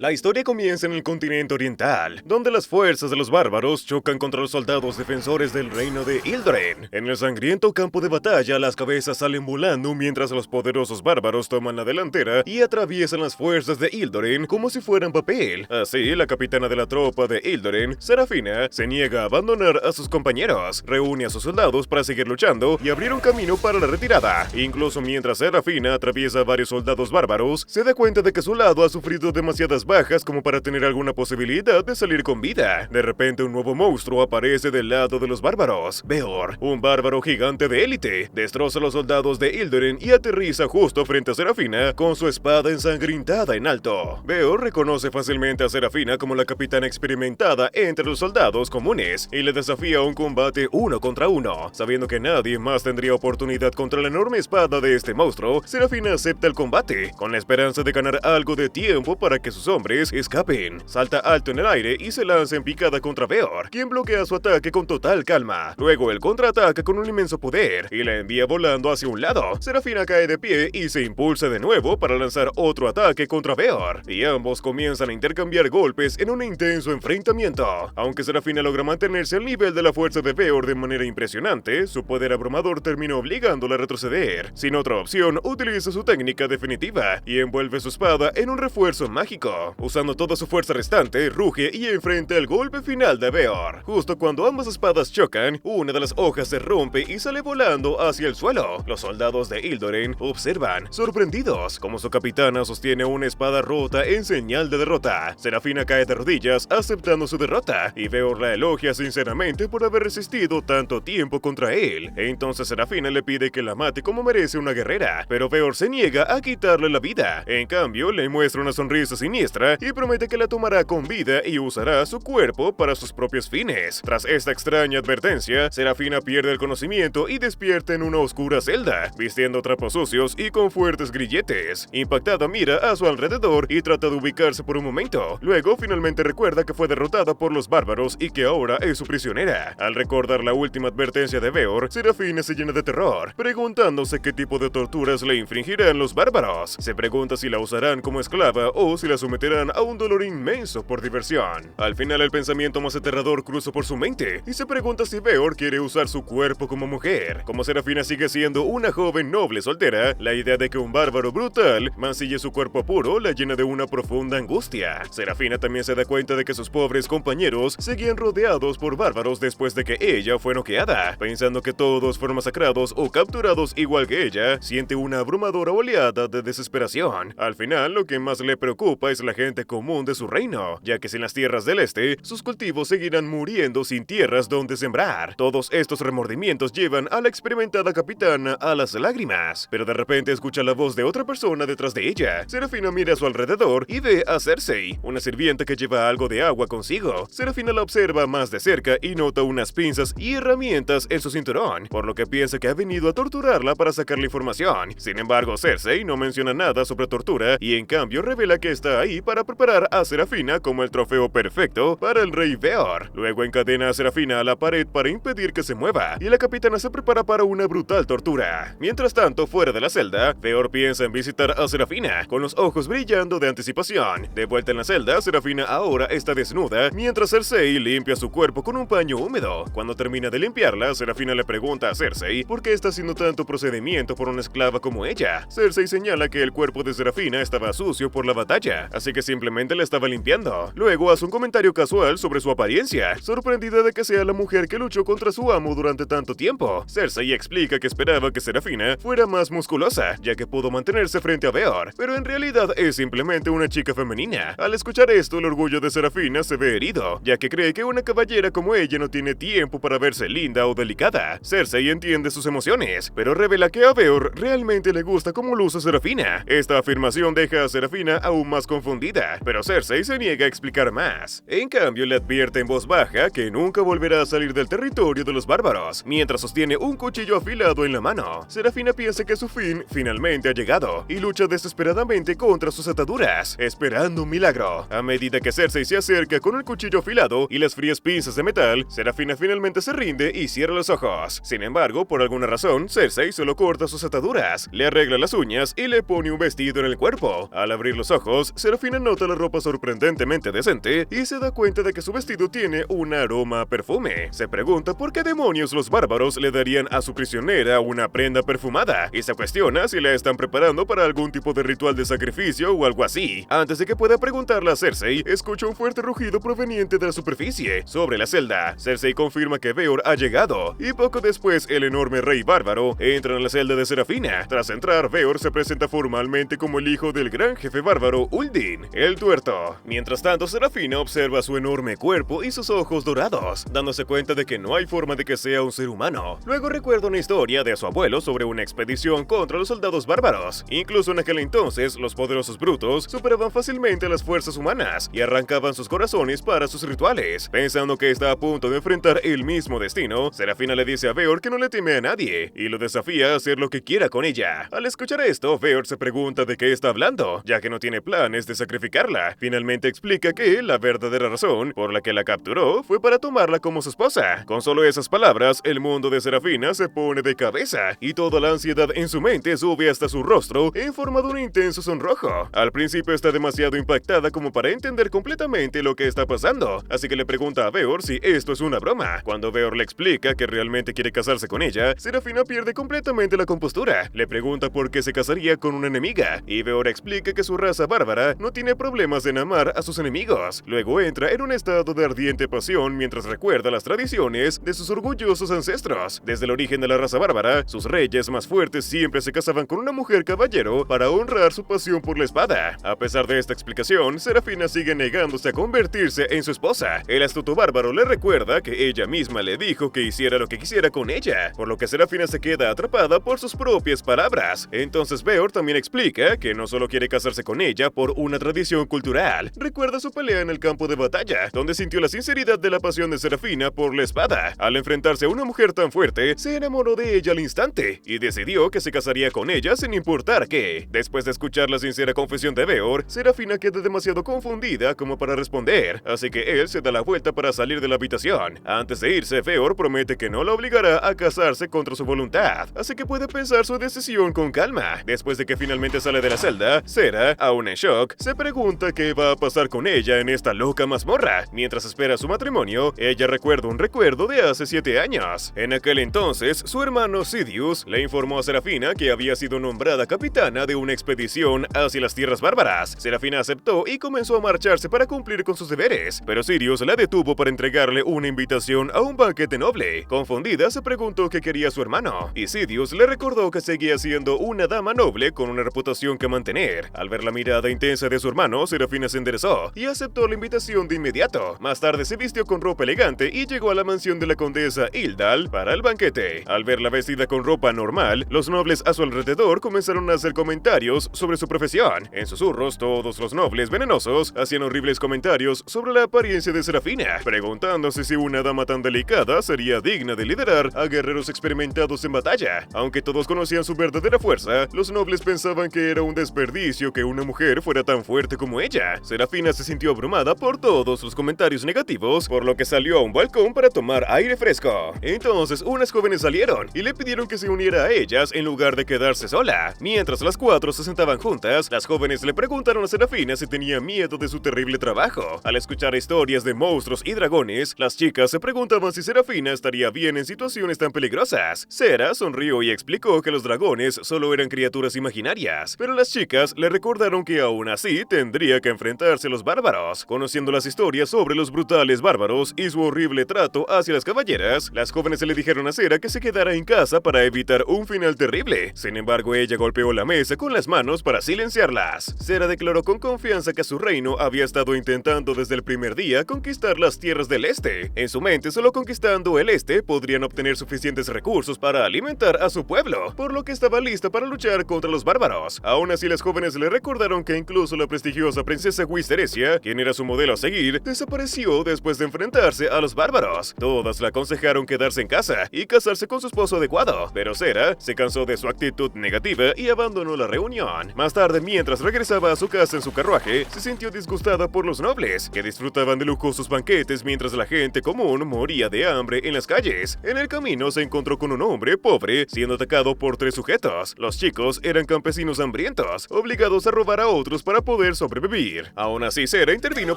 La historia comienza en el continente oriental, donde las fuerzas de los bárbaros chocan contra los soldados defensores del reino de Ildoren. En el sangriento campo de batalla, las cabezas salen volando mientras los poderosos bárbaros toman la delantera y atraviesan las fuerzas de Ildoren como si fueran papel. Así, la capitana de la tropa de Ildoren, Serafina, se niega a abandonar a sus compañeros, reúne a sus soldados para seguir luchando y abrir un camino para la retirada. Incluso mientras Serafina atraviesa a varios soldados bárbaros, se da cuenta de que su lado ha sufrido demasiadas bajas como para tener alguna posibilidad de salir con vida. De repente un nuevo monstruo aparece del lado de los bárbaros. Beor, un bárbaro gigante de élite, destroza a los soldados de Ildoren y aterriza justo frente a Serafina con su espada ensangrentada en alto. Beor reconoce fácilmente a Serafina como la capitana experimentada entre los soldados comunes y le desafía a un combate 1 contra 1. Sabiendo que nadie más tendría oportunidad contra la enorme espada de este monstruo, Serafina acepta el combate, con la esperanza de ganar algo de tiempo para que sus hombres escapen. Salta alto en el aire y se lanza en picada contra Beor, quien bloquea su ataque con total calma. Luego él contraataca con un inmenso poder y la envía volando hacia un lado. Serafina cae de pie y se impulsa de nuevo para lanzar otro ataque contra Beor, y ambos comienzan a intercambiar golpes en un intenso enfrentamiento. Aunque Serafina logra mantenerse al nivel de la fuerza de Beor de manera impresionante, su poder abrumador termina obligándola a retroceder. Sin otra opción, utiliza su técnica definitiva y envuelve su espada en un refuerzo mágico. Usando toda su fuerza restante, ruge y enfrenta el golpe final de Beor. Justo cuando ambas espadas chocan, una de las hojas se rompe y sale volando hacia el suelo. Los soldados de Ildoren observan, sorprendidos, como su capitana sostiene una espada rota en señal de derrota. Serafina cae de rodillas, aceptando su derrota, y Beor la elogia sinceramente por haber resistido tanto tiempo contra él. Entonces Serafina le pide que la mate como merece una guerrera, pero Beor se niega a quitarle la vida. En cambio, le muestra una sonrisa siniestra y promete que la tomará con vida y usará su cuerpo para sus propios fines. Tras esta extraña advertencia, Serafina pierde el conocimiento y despierta en una oscura celda, vistiendo trapos sucios y con fuertes grilletes. Impactada mira a su alrededor y trata de ubicarse por un momento. Luego finalmente recuerda que fue derrotada por los bárbaros y que ahora es su prisionera. Al recordar la última advertencia de Beor, Serafina se llena de terror, preguntándose qué tipo de torturas le infringirán los bárbaros. Se pregunta si la usarán como esclava o si la someterán a un dolor inmenso por diversión. Al final el pensamiento más aterrador cruza por su mente y se pregunta si Beor quiere usar su cuerpo como mujer. Como Serafina sigue siendo una joven noble soltera, la idea de que un bárbaro brutal mancille su cuerpo puro la llena de una profunda angustia. Serafina también se da cuenta de que sus pobres compañeros seguían rodeados por bárbaros después de que ella fue noqueada. Pensando que todos fueron masacrados o capturados igual que ella, siente una abrumadora oleada de desesperación. Al final, lo que más le preocupa es la gente común de su reino, ya que sin las tierras del este, sus cultivos seguirán muriendo sin tierras donde sembrar. Todos estos remordimientos llevan a la experimentada capitana a las lágrimas, pero de repente escucha la voz de otra persona detrás de ella. Serafina mira a su alrededor y ve a Cersei, una sirvienta que lleva algo de agua consigo. Serafina la observa más de cerca y nota unas pinzas y herramientas en su cinturón, por lo que piensa que ha venido a torturarla para sacarle información. Sin embargo, Cersei no menciona nada sobre tortura y en cambio revela que está ahí para preparar a Serafina como el trofeo perfecto para el rey Beor. Luego encadena a Serafina a la pared para impedir que se mueva, y la capitana se prepara para una brutal tortura. Mientras tanto, fuera de la celda, Beor piensa en visitar a Serafina, con los ojos brillando de anticipación. De vuelta en la celda, Serafina ahora está desnuda, mientras Cersei limpia su cuerpo con un paño húmedo. Cuando termina de limpiarla, Serafina le pregunta a Cersei por qué está haciendo tanto procedimiento por una esclava como ella. Cersei señala que el cuerpo de Serafina estaba sucio por la batalla, así que simplemente la estaba limpiando. Luego hace un comentario casual sobre su apariencia, sorprendida de que sea la mujer que luchó contra su amo durante tanto tiempo. Cersei explica que esperaba que Serafina fuera más musculosa, ya que pudo mantenerse frente a Beor, pero en realidad es simplemente una chica femenina. Al escuchar esto, el orgullo de Serafina se ve herido, ya que cree que una caballera como ella no tiene tiempo para verse linda o delicada. Cersei entiende sus emociones, pero revela que a Beor realmente le gusta cómo luce Serafina. Esta afirmación deja a Serafina aún más confundida, pero Cersei se niega a explicar más. En cambio, le advierte en voz baja que nunca volverá a salir del territorio de los bárbaros, mientras sostiene un cuchillo afilado en la mano. Serafina piensa que su fin finalmente ha llegado y lucha desesperadamente contra sus ataduras, esperando un milagro. A medida que Cersei se acerca con el cuchillo afilado y las frías pinzas de metal, Serafina finalmente se rinde y cierra los ojos. Sin embargo, por alguna razón, Cersei solo corta sus ataduras, le arregla las uñas y le pone un vestido en el cuerpo. Al abrir los ojos, Serafina Serafina nota la ropa sorprendentemente decente y se da cuenta de que su vestido tiene un aroma a perfume. Se pregunta por qué demonios los bárbaros le darían a su prisionera una prenda perfumada y se cuestiona si la están preparando para algún tipo de ritual de sacrificio o algo así. Antes de que pueda preguntarle a Cersei, escucha un fuerte rugido proveniente de la superficie. Sobre la celda, Cersei confirma que Veor ha llegado y poco después el enorme rey bárbaro entra en la celda de Serafina. Tras entrar, Veor se presenta formalmente como el hijo del gran jefe bárbaro Uldin, el Tuerto. Mientras tanto, Serafina observa su enorme cuerpo y sus ojos dorados, dándose cuenta de que no hay forma de que sea un ser humano. Luego recuerda una historia de su abuelo sobre una expedición contra los soldados bárbaros. Incluso en aquel entonces, los poderosos brutos superaban fácilmente a las fuerzas humanas y arrancaban sus corazones para sus rituales. Pensando que está a punto de enfrentar el mismo destino, Serafina le dice a Veor que no le teme a nadie y lo desafía a hacer lo que quiera con ella. Al escuchar esto, Veor se pregunta de qué está hablando, ya que no tiene planes de sacrificarla. Finalmente explica que la verdadera razón por la que la capturó fue para tomarla como su esposa. Con solo esas palabras, el mundo de Serafina se pone de cabeza y toda la ansiedad en su mente sube hasta su rostro en forma de un intenso sonrojo. Al principio está demasiado impactada como para entender completamente lo que está pasando, así que le pregunta a Veor si esto es una broma. Cuando Veor le explica que realmente quiere casarse con ella, Serafina pierde completamente la compostura. Le pregunta por qué se casaría con una enemiga, y Veor explica que su raza bárbara no tiene problemas en amar a sus enemigos. Luego entra en un estado de ardiente pasión mientras recuerda las tradiciones de sus orgullosos ancestros. Desde el origen de la raza bárbara, sus reyes más fuertes siempre se casaban con una mujer caballero para honrar su pasión por la espada. A pesar de esta explicación, Serafina sigue negándose a convertirse en su esposa. El astuto bárbaro le recuerda que ella misma le dijo que hiciera lo que quisiera con ella, por lo que Serafina se queda atrapada por sus propias palabras. Entonces Veor también explica que no solo quiere casarse con ella por una tradición cultural. Recuerda su pelea en el campo de batalla, donde sintió la sinceridad de la pasión de Serafina por la espada. Al enfrentarse a una mujer tan fuerte, se enamoró de ella al instante y decidió que se casaría con ella sin importar qué. Después de escuchar la sincera confesión de Veor, Serafina queda demasiado confundida como para responder, así que él se da la vuelta para salir de la habitación. Antes de irse, Veor promete que no la obligará a casarse contra su voluntad, así que puede pensar su decisión con calma. Después de que finalmente sale de la celda, Sera, aún en shock, se pregunta qué va a pasar con ella en esta loca mazmorra. Mientras espera su matrimonio, ella recuerda un recuerdo de hace 7 años. En aquel entonces, su hermano Sidious le informó a Serafina que había sido nombrada capitana de una expedición hacia las tierras bárbaras. Serafina aceptó y comenzó a marcharse para cumplir con sus deberes, pero Sidious la detuvo para entregarle una invitación a un banquete noble. Confundida, se preguntó qué quería su hermano, y Sidious le recordó que seguía siendo una dama noble con una reputación que mantener. Al ver la mirada intensa de su hermano, Serafina se enderezó y aceptó la invitación de inmediato. Más tarde se vistió con ropa elegante y llegó a la mansión de la condesa Ildal para el banquete. Al verla vestida con ropa normal, los nobles a su alrededor comenzaron a hacer comentarios sobre su profesión. En susurros, todos los nobles venenosos hacían horribles comentarios sobre la apariencia de Serafina, preguntándose si una dama tan delicada sería digna de liderar a guerreros experimentados en batalla. Aunque todos conocían su verdadera fuerza, los nobles pensaban que era un desperdicio que una mujer fuera tan fuerte como ella. Serafina se sintió abrumada por todos los comentarios negativos, por lo que salió a un balcón para tomar aire fresco. Entonces, unas jóvenes salieron y le pidieron que se uniera a ellas en lugar de quedarse sola. Mientras las 4 se sentaban juntas, las jóvenes le preguntaron a Serafina si tenía miedo de su terrible trabajo. Al escuchar historias de monstruos y dragones, las chicas se preguntaban si Serafina estaría bien en situaciones tan peligrosas. Sera sonrió y explicó que los dragones solo eran criaturas imaginarias, pero las chicas le recordaron que aún así tendría que enfrentarse a los bárbaros. Conociendo las historias sobre los brutales bárbaros y su horrible trato hacia las caballeras, las jóvenes le dijeron a Sera que se quedara en casa para evitar un final terrible. Sin embargo, ella golpeó la mesa con las manos para silenciarlas. Sera declaró con confianza que su reino había estado intentando desde el primer día conquistar las tierras del este. En su mente, solo conquistando el este podrían obtener suficientes recursos para alimentar a su pueblo, por lo que estaba lista para luchar contra los bárbaros. Aún así, las jóvenes le recordaron que incluso la prestigiosa princesa Wisteresia, quien era su modelo a seguir, desapareció después de enfrentarse a los bárbaros. Todas la aconsejaron quedarse en casa y casarse con su esposo adecuado, pero Sera se cansó de su actitud negativa y abandonó la reunión. Más tarde, mientras regresaba a su casa en su carruaje, se sintió disgustada por los nobles, que disfrutaban de lujosos banquetes mientras la gente común moría de hambre en las calles. En el camino se encontró con un hombre pobre siendo atacado por 3 sujetos. Los chicos eran campesinos hambrientos, obligados a robar a otros para poder poder sobrevivir. Aún así, Cera intervino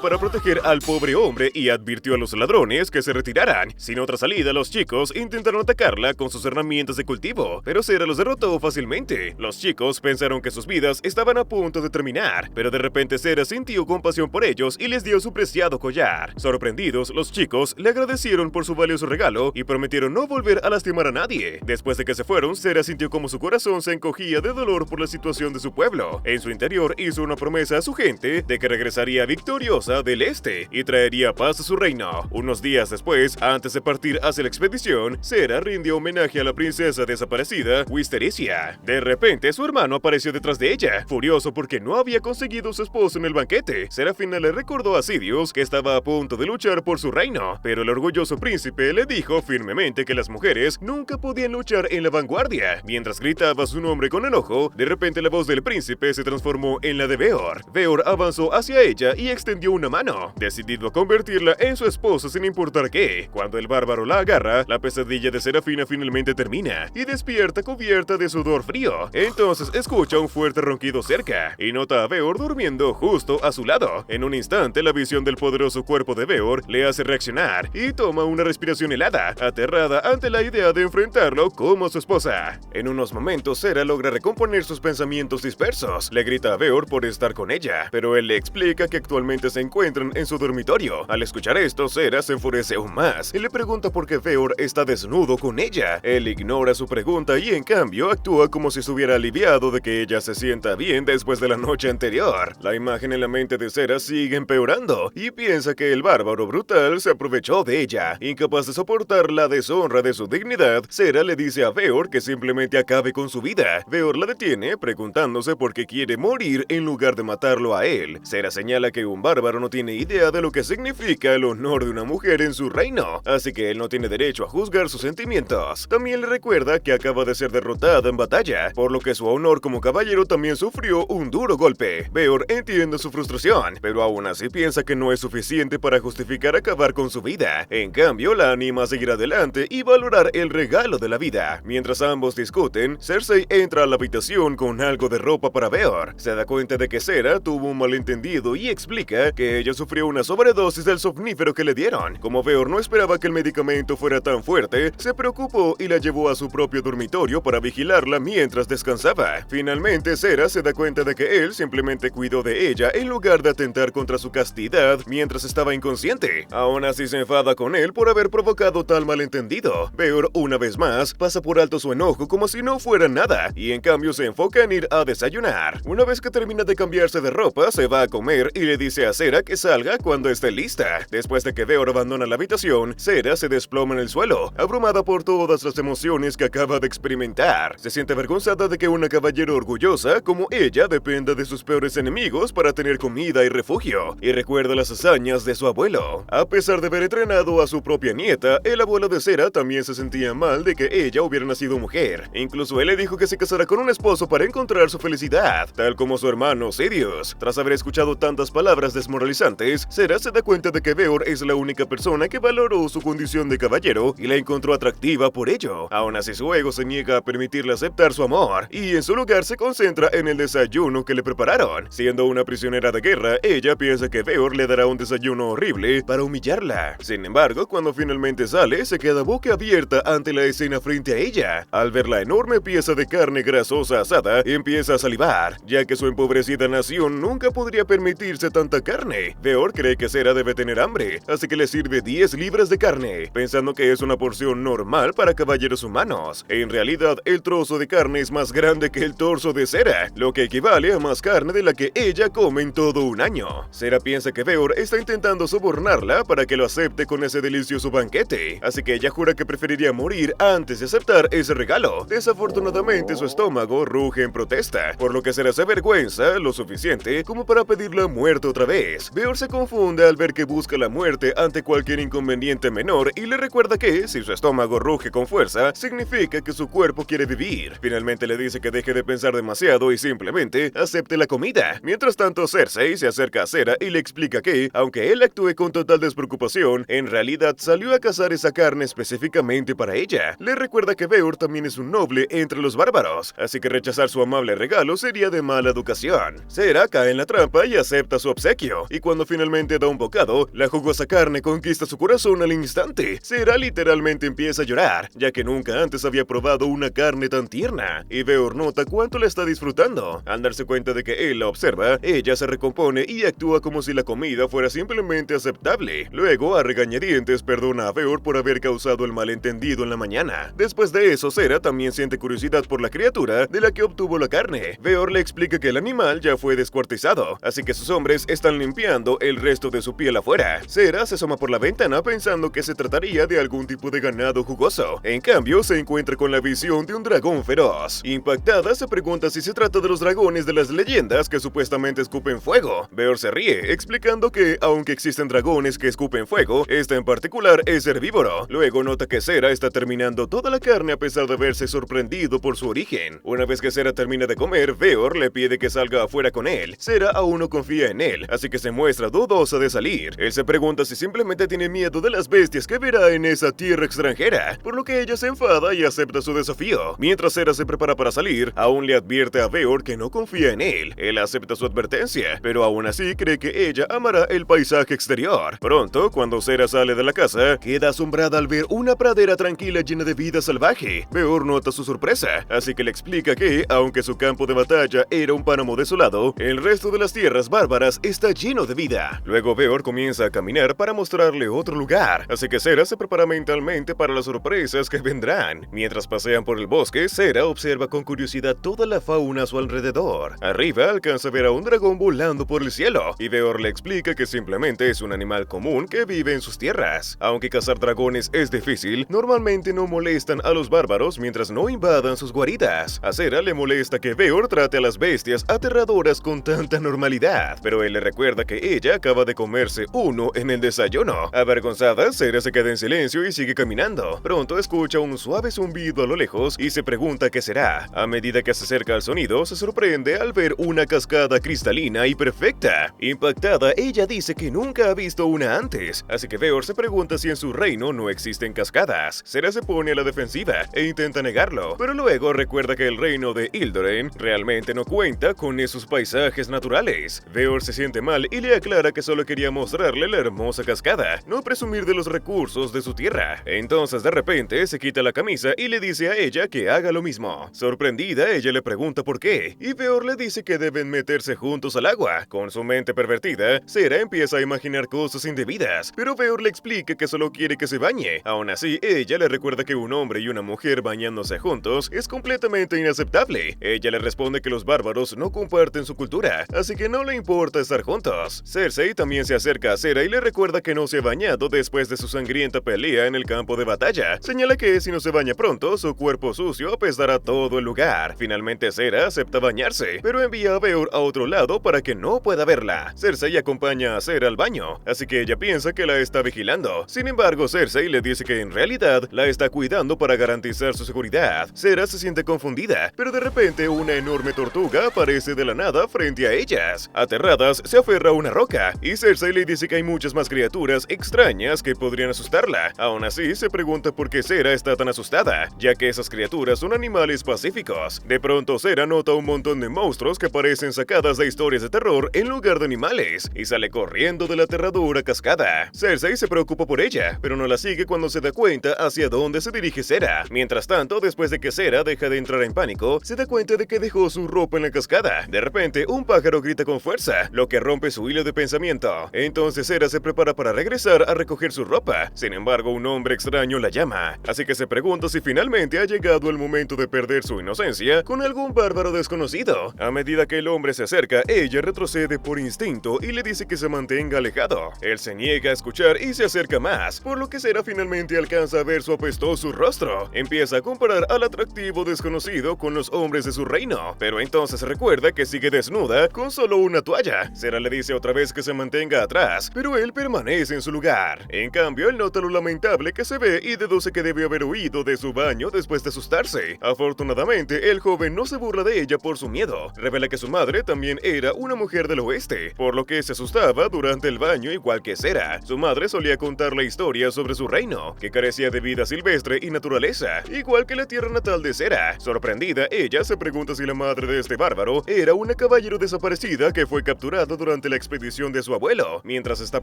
para proteger al pobre hombre y advirtió a los ladrones que se retiraran. Sin otra salida, los chicos intentaron atacarla con sus herramientas de cultivo, pero Cera los derrotó fácilmente. Los chicos pensaron que sus vidas estaban a punto de terminar, pero de repente Cera sintió compasión por ellos y les dio su preciado collar. Sorprendidos, los chicos le agradecieron por su valioso regalo y prometieron no volver a lastimar a nadie. Después de que se fueron, Cera sintió como su corazón se encogía de dolor por la situación de su pueblo. En su interior hizo una promesa a su gente de que regresaría victoriosa del este y traería paz a su reino. Unos días después, antes de partir hacia la expedición, Cera rindió homenaje a la princesa desaparecida, Wisteria. De repente, su hermano apareció detrás de ella, furioso porque no había conseguido su esposo en el banquete. Serafina le recordó a Sidious que estaba a punto de luchar por su reino, pero el orgulloso príncipe le dijo firmemente que las mujeres nunca podían luchar en la vanguardia. Mientras gritaba su nombre con enojo, de repente la voz del príncipe se transformó en la de Veor. Veor avanzó hacia ella y extendió una mano, decidido a convertirla en su esposa sin importar qué. Cuando el bárbaro la agarra, la pesadilla de Serafina finalmente termina y despierta cubierta de sudor frío. Entonces escucha un fuerte ronquido cerca y nota a Veor durmiendo justo a su lado. En un instante, la visión del poderoso cuerpo de Veor le hace reaccionar y toma una respiración helada, aterrada ante la idea de enfrentarlo como su esposa. En unos momentos, Cera logra recomponer sus pensamientos dispersos. Le grita a Veor por estar con ella, pero él le explica que actualmente se encuentran en su dormitorio. Al escuchar esto, Cera se enfurece aún más y le pregunta por qué Veor está desnudo con ella. Él ignora su pregunta y en cambio actúa como si estuviera aliviado de que ella se sienta bien después de la noche anterior. La imagen en la mente de Cera sigue empeorando y piensa que el bárbaro brutal se aprovechó de ella. Incapaz de soportar la deshonra de su dignidad, Cera le dice a Veor que simplemente acabe con su vida. Veor la detiene preguntándose por qué quiere morir en lugar de matarlo a él. Cera señala que un bárbaro no tiene idea de lo que significa el honor de una mujer en su reino, así que él no tiene derecho a juzgar sus sentimientos. También le recuerda que acaba de ser derrotada en batalla, por lo que su honor como caballero también sufrió un duro golpe. Veor entiende su frustración, pero aún así piensa que no es suficiente para justificar acabar con su vida. En cambio, la anima a seguir adelante y valorar el regalo de la vida. Mientras ambos discuten, Cersei entra a la habitación con algo de ropa para Veor. Se da cuenta de que Cera tuvo un malentendido y explica que ella sufrió una sobredosis del somnífero que le dieron. Como Veor no esperaba que el medicamento fuera tan fuerte, se preocupó y la llevó a su propio dormitorio para vigilarla mientras descansaba. Finalmente, Cera se da cuenta de que él simplemente cuidó de ella en lugar de atentar contra su castidad mientras estaba inconsciente. Aún así se enfada con él por haber provocado tal malentendido. Veor, una vez más, pasa por alto su enojo como si no fuera nada y en cambio se enfoca en ir a desayunar. Una vez que termina de cambiarse de ropa, se va a comer y le dice a Cera que salga cuando esté lista. Después de que Veor abandona la habitación, Cera se desploma en el suelo, abrumada por todas las emociones que acaba de experimentar. Se siente avergonzada de que una caballero orgullosa como ella dependa de sus peores enemigos para tener comida y refugio, y recuerda las hazañas de su abuelo. A pesar de haber entrenado a su propia nieta, el abuelo de Cera también se sentía mal de que ella hubiera nacido mujer. Incluso él le dijo que se casara con un esposo para encontrar su felicidad, tal como su hermano Sidious. Tras haber escuchado tantas palabras desmoralizantes, Cera se da cuenta de que Veor es la única persona que valoró su condición de caballero y la encontró atractiva por ello. Aún así, su ego se niega a permitirle aceptar su amor, y en su lugar se concentra en el desayuno que le prepararon. Siendo una prisionera de guerra, ella piensa que Veor le dará un desayuno horrible para humillarla. Sin embargo, cuando finalmente sale, se queda boquiabierta ante la escena frente a ella. Al ver la enorme pieza de carne grasosa asada, empieza a salivar, ya que su empobrecida nación nunca podría permitirse tanta carne. Veor cree que Cera debe tener hambre, así que le sirve 10 libras de carne, pensando que es una porción normal para caballeros humanos. En realidad, el trozo de carne es más grande que el torso de Cera, lo que equivale a más carne de la que ella come en todo un año. Cera piensa que Veor está intentando sobornarla para que lo acepte con ese delicioso banquete, así que ella jura que preferiría morir antes de aceptar ese regalo. Desafortunadamente, su estómago ruge en protesta, por lo que Cera se avergüenza lo suficiente como para pedirla muerte otra vez. Veor se confunde al ver que busca la muerte ante cualquier inconveniente menor y le recuerda que, si su estómago ruge con fuerza, significa que su cuerpo quiere vivir. Finalmente le dice que deje de pensar demasiado y simplemente acepte la comida. Mientras tanto, Cersei se acerca a Cera y le explica que, aunque él actúe con total despreocupación, en realidad salió a cazar esa carne específicamente para ella. Le recuerda que Veor también es un noble entre los bárbaros, así que rechazar su amable regalo sería de mala educación. Cera Sera cae en la trampa y acepta su obsequio, y cuando finalmente da un bocado, la jugosa carne conquista su corazón al instante. Sera literalmente empieza a llorar, ya que nunca antes había probado una carne tan tierna, y Veor nota cuánto la está disfrutando. Al darse cuenta de que él la observa, ella se recompone y actúa como si la comida fuera simplemente aceptable. Luego, a regañadientes, perdona a Veor por haber causado el malentendido en la mañana. Después de eso, Sera también siente curiosidad por la criatura de la que obtuvo la carne. Veor le explica que el animal ya fue descuartizado, así que sus hombres están limpiando el resto de su piel afuera. Sera se asoma por la ventana pensando que se trataría de algún tipo de ganado jugoso. En cambio, se encuentra con la visión de un dragón feroz. Impactada, se pregunta si se trata de los dragones de las leyendas que supuestamente escupen fuego. Veor se ríe, explicando que, aunque existen dragones que escupen fuego, este en particular es herbívoro. Luego nota que Sera está terminando toda la carne a pesar de haberse sorprendido por su origen. Una vez que Sera termina de comer, Veor le pide que salga afuera con él. Sera aún no confía en él, así que se muestra dudosa de salir. Él se pregunta si simplemente tiene miedo de las bestias que verá en esa tierra extranjera, por lo que ella se enfada y acepta su desafío. Mientras Sera se prepara para salir, aún le advierte a Veor que no confía en él. Él acepta su advertencia, pero aún así cree que ella amará el paisaje exterior. Pronto, cuando Sera sale de la casa, queda asombrada al ver una pradera tranquila llena de vida salvaje. Veor nota su sorpresa, así que le explica que, aunque su campo de batalla era un páramo desolado, el resto de las tierras bárbaras está lleno de vida. Luego Veor comienza a caminar para mostrarle otro lugar, así que Sera se prepara mentalmente para las sorpresas que vendrán. Mientras pasean por el bosque, Sera observa con curiosidad toda la fauna a su alrededor. Arriba alcanza a ver a un dragón volando por el cielo, y Veor le explica que simplemente es un animal común que vive en sus tierras. Aunque cazar dragones es difícil, normalmente no molestan a los bárbaros mientras no invadan sus guaridas. A Sera le molesta que Veor trate a las bestias aterradoras con tanta normalidad, pero él le recuerda que ella acaba de comerse uno en el desayuno. Avergonzada, Sera se queda en silencio y sigue caminando. Pronto escucha un suave zumbido a lo lejos y se pregunta qué será. A medida que se acerca al sonido, se sorprende al ver una cascada cristalina y perfecta. Impactada, ella dice que nunca ha visto una antes, así que Veor se pregunta si en su reino no existen cascadas. Sera se pone a la defensiva e intenta negarlo, pero luego recuerda que el reino de Ildoren realmente no cuenta con esos paisajes naturales. Veor se siente mal y le aclara que solo quería mostrarle la hermosa cascada, no presumir de los recursos de su tierra. Entonces de repente se quita la camisa y le dice a ella que haga lo mismo. Sorprendida, ella le pregunta por qué, y Veor le dice que deben meterse juntos al agua. Con su mente pervertida, Sera empieza a imaginar cosas indebidas, pero Veor le explica que solo quiere que se bañe. Aún así, ella le recuerda que un hombre y una mujer bañándose juntos es completamente inaceptable. Ella le responde que los bárbaros no comparten su cultura, así que no le importa estar juntos. Cersei también se acerca a Sera y le recuerda que no se ha bañado después de su sangrienta pelea en el campo de batalla. Señala que si no se baña pronto, su cuerpo sucio apestará todo el lugar. Finalmente Sera acepta bañarse, pero envía a Veor a otro lado para que no pueda verla. Cersei acompaña a Sera al baño, así que ella piensa que la está vigilando. Sin embargo, Cersei le dice que en realidad la está cuidando para garantizar su seguridad. Sera se siente confundida, pero de repente una enorme tortuga aparece de la nada frente a ellas. Aterradas, se aferra a una roca, y Cersei le dice que hay muchas más criaturas extrañas que podrían asustarla. Aún así, se pregunta por qué Sera está tan asustada, ya que esas criaturas son animales pacíficos. De pronto, Sera nota un montón de monstruos que parecen sacadas de historias de terror en lugar de animales, y sale corriendo de la aterradora cascada. Cersei se preocupa por ella, pero no la sigue cuando se da cuenta hacia dónde se dirige Sera. Mientras tanto, después de que Sera deja de entrar en pánico, se da cuenta de que dejó su ropa en la cascada. De repente, un pájaro grita con fuerza, lo que rompe su hilo de pensamiento. Entonces Sera se prepara para regresar a recoger su ropa. Sin embargo, un hombre extraño la llama, así que se pregunta si finalmente ha llegado el momento de perder su inocencia con algún bárbaro desconocido. A medida que el hombre se acerca, ella retrocede por instinto y le dice que se mantenga alejado. Él se niega a escuchar y se acerca más, por lo que Sera finalmente alcanza a ver su apestoso rostro. Empieza a comparar al atractivo desconocido con los hombres de su reino, pero entonces recuerda que sigue desnuda con solo una toalla. Sera le dice otra vez que se mantenga atrás, pero él permanece en su lugar. En cambio, él nota lo lamentable que se ve y deduce que debe haber huido de su baño después de asustarse. Afortunadamente, el joven no se burla de ella por su miedo. Revela que su madre también era una mujer del oeste, por lo que se asustaba durante el baño igual que Sera. Su madre solía contar la historia sobre su reino, que carecía de vida silvestre y naturaleza, igual que la tierra natal de Sera. Sorprendida, ella se pregunta si la madre de este bárbaro era una caballera caballero desaparecida que fue capturado durante la expedición de su abuelo. Mientras está